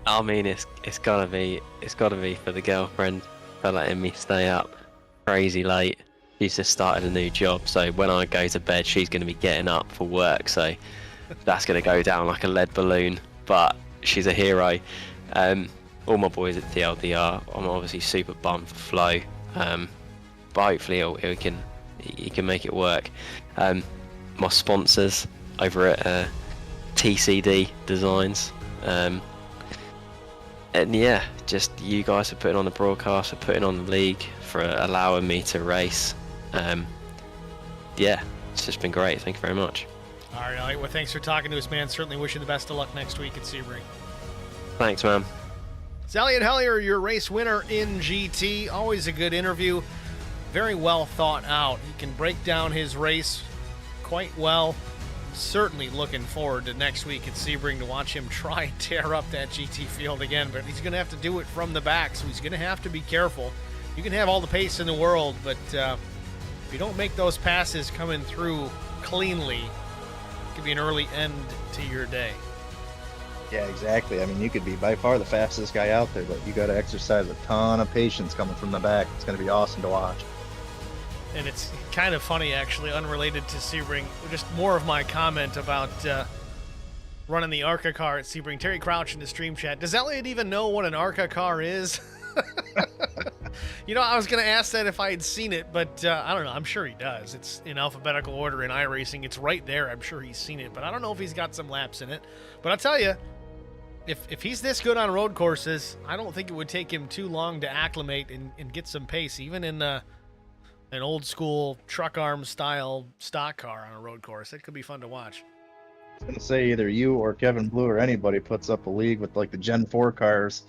I mean, it's gotta be for the girlfriend for letting me stay up crazy late. She's just started a new job, so when I go to bed, she's going to be getting up for work. So that's going to go down like a lead balloon. But she's a hero. All my boys at TLDR, I'm obviously super bummed for Flo, but hopefully he can make it work. My sponsors over at TCD Designs. And yeah, just you guys for putting on the broadcast, for putting on the league, for allowing me to race. Yeah, it's just been great. Thank you very much. All right, Elliot. Well, thanks for talking to us, man. Certainly wish you the best of luck next week at Sebring. Thanks, man. It's Elliot Hellier, your race winner in GT. Always a good interview. Very well thought out. He can break down his race quite well. Certainly looking forward to next week at Sebring to watch him try and tear up that GT field again, but he's going to have to do it from the back, so he's going to have to be careful. You can have all the pace in the world, but if you don't make those passes coming through cleanly, it could be an early end to your day. Yeah, exactly. I mean, you could be by far the fastest guy out there, but you got to exercise a ton of patience coming from the back. It's going to be awesome to watch. And it's kind of funny, actually, unrelated to Sebring, just more of my comment about running the ARCA car at Sebring. Terry Crouch in the stream chat. Does Elliot even know what an ARCA car is? You know, I was going to ask that if I had seen it, but I don't know. I'm sure he does. It's in alphabetical order in iRacing. It's right there. I'm sure he's seen it, but I don't know if he's got some laps in it. But I'll tell you, if he's this good on road courses, I don't think it would take him too long to acclimate and get some pace, even in an old school truck arm style stock car on a road course. It could be fun to watch. I was going to say either you or Kevin Blue or anybody puts up a league with like the Gen 4 cars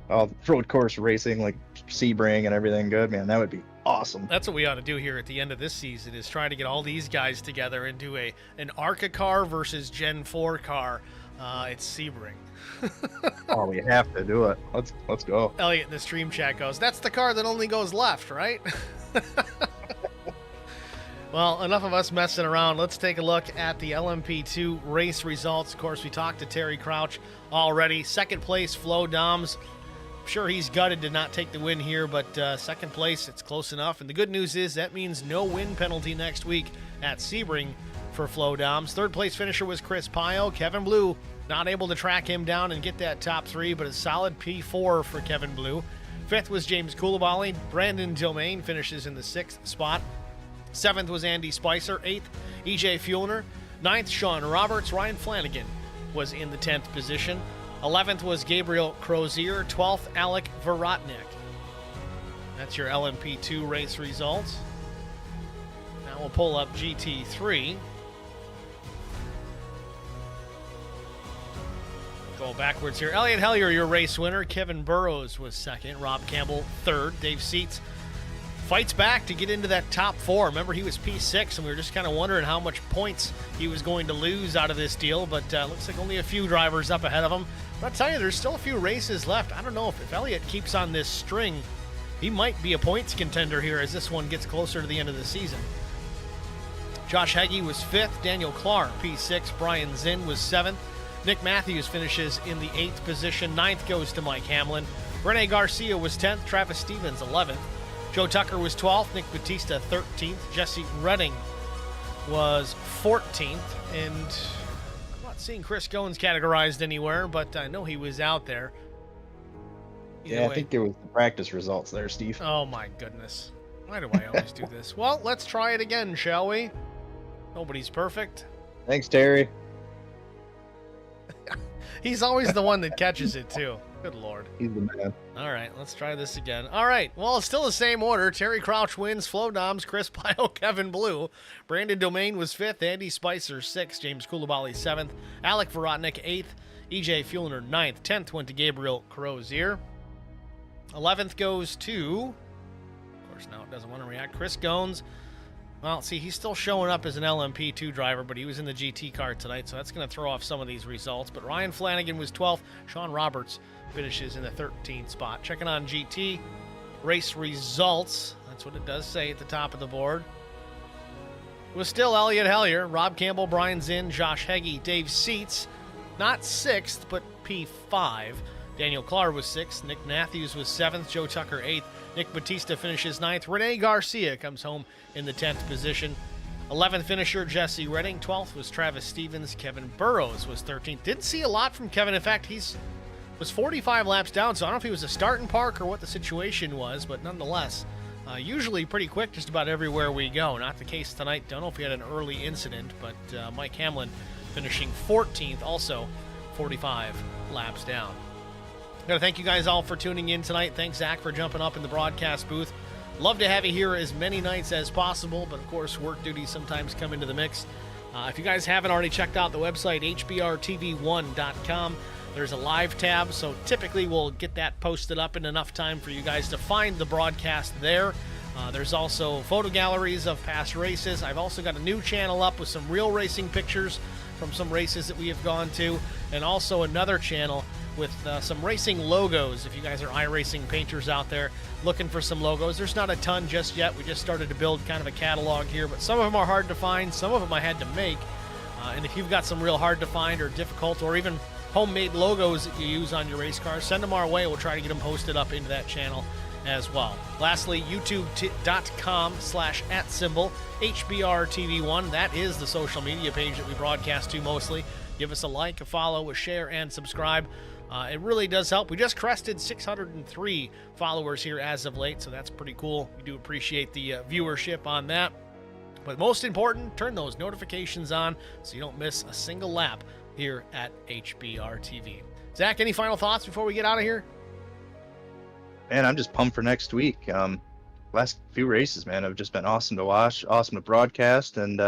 all road course racing like Sebring and everything good, man. That would be awesome. That's what we ought to do here at the end of this season, is try to get all these guys together and do an ARCA car versus Gen 4 car at Sebring. Oh, we have to do it. Let's go. Elliot in the stream chat goes, that's the car that only goes left, right? Well, enough of us messing around. Let's take a look at the LMP2 race results. Of course, we talked to Terry Crouch already. Second place, Flo Doms. I'm sure he's gutted to not take the win here, but second place, it's close enough. And the good news is that means no win penalty next week at Sebring for Flo Doms. Third place finisher was Chris Pio. Kevin Blue not able to track him down and get that top three, but a solid P4 for Kevin Blue. Fifth was James Coulibaly. Brandon Domain finishes in the sixth spot. Seventh was Andy Spicer. Eighth, EJ Fuellner. Ninth, Sean Roberts. Ryan Flanagan was in the 10th position. 11th was Gabriel Crozier. 12th, Alec Vorotnik. That's your LMP2 race results. Now we'll pull up GT3. Go backwards here. Elliot Hellier, your race winner. Kevin Burrows was second. Rob Campbell, third. Dave Seitz fights back to get into that top four. Remember, he was P6, and we were just kind of wondering how much points he was going to lose out of this deal, but looks like only a few drivers up ahead of him. But I'll tell you, there's still a few races left. I don't know if Elliott keeps on this string, he might be a points contender here as this one gets closer to the end of the season. Josh Heggie was 5th. Daniel Clark, P6. Brian Zinn was 7th. Nick Matthews finishes in the 8th position. 9th goes to Mike Hamlin. Rene Garcia was 10th. Travis Stevens, 11th. Joe Tucker was 12th, Nick Batista 13th, Jesse Redding was 14th, and I'm not seeing Chris Goins categorized anywhere, but I know he was out there. Yeah, I think it was the practice results there, Steve. Oh my goodness. Why do I always do this? Well, let's try it again, shall we? Nobody's perfect. Thanks, Terry. He's always the one that catches it, too. Good Lord. He's the man. All right, let's try this again. All right, well, it's still the same order. Terry Crouch wins, Flo Doms, Chris Pio, Kevin Blue. Brandon Domain was 5th, Andy Spicer 6th, James Coulibaly 7th, Alec Vorotnik 8th, EJ Fuellner 9th, 10th went to Gabriel Crozier. 11th goes to, of course now it doesn't want to react, Chris Goins. Well, see, he's still showing up as an LMP2 driver, but he was in the GT car tonight, so that's going to throw off some of these results. But Ryan Flanagan was 12th. Sean Roberts finishes in the 13th spot. Checking on GT race results. That's what it does say at the top of the board. It was still Elliot Hellier, Rob Campbell, Brian Zinn, Josh Heggie, Dave Seitz. Not 6th, but P5. Daniel Clark was 6th. Nick Matthews was 7th. Joe Tucker 8th. Nick Batista finishes 9th. Rene Garcia comes home in the 10th position. 11th finisher Jesse Redding. 12th was Travis Stevens. Kevin Burrows was 13th. Didn't see a lot from Kevin. In fact, was 45 laps down, so I don't know if he was a starting park or what the situation was, but nonetheless, usually pretty quick just about everywhere we go. Not the case tonight. Don't know if he had an early incident, but Mike Hamlin finishing 14th, also 45 laps down. I gotta thank you guys all for tuning in tonight. Thanks, Zach, for jumping up in the broadcast booth. Love to have you here as many nights as possible, but of course, work duties sometimes come into the mix. If you guys haven't already checked out the website, hbrtv1.com, there's a live tab, so typically we'll get that posted up in enough time for you guys to find the broadcast there. There's also photo galleries of past races. I've also got a new channel up with some real racing pictures from some races that we have gone to, and also another channel with some racing logos. If you guys are iRacing painters out there looking for some logos, there's not a ton just yet. We just started to build kind of a catalog here, but some of them are hard to find, some of them I had to make. And if you've got some real hard to find or difficult or even homemade logos that you use on your race cars, send them our way. We'll try to get them posted up into that channel as well. Lastly, youtube.com/@symbol HBRTV1. That is the social media page that we broadcast to mostly. Give us a like, a follow, a share, and subscribe. It really does help. We just crested 603 followers here as of late, so that's pretty cool. We do appreciate the viewership on that. But most important, turn those notifications on so you don't miss a single lap here at HBR TV. Zach, any final thoughts before we get out of here? Man, I'm just pumped for next week. Last few races, man, have just been awesome to watch, awesome to broadcast, and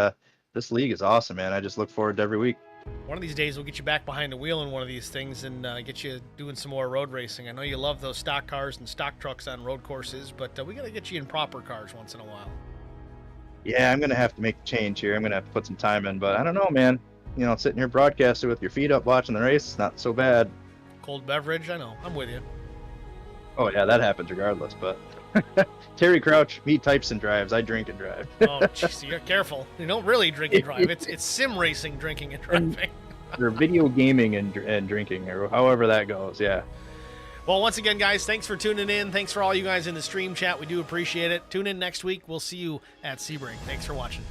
this league is awesome, man. I just look forward to every week. One of these days, we'll get you back behind the wheel in one of these things and get you doing some more road racing. I know you love those stock cars and stock trucks on road courses, but we got to get you in proper cars once in a while. Yeah, I'm gonna have to make a change here. I'm gonna have to put some time in, but I don't know, man. You know, sitting here broadcasting with your feet up watching the race, it's not so bad. Cold beverage, I know. I'm with you. Oh yeah, that happens regardless. But Terry Crouch, he types and drives. I drink and drive. Oh, jeez, you're careful. You don't really drink and drive. It's sim racing, drinking and driving. Or video gaming and drinking, or however that goes. Yeah. Well, once again, guys, thanks for tuning in. Thanks for all you guys in the stream chat. We do appreciate it. Tune in next week. We'll see you at Sebring. Thanks for watching.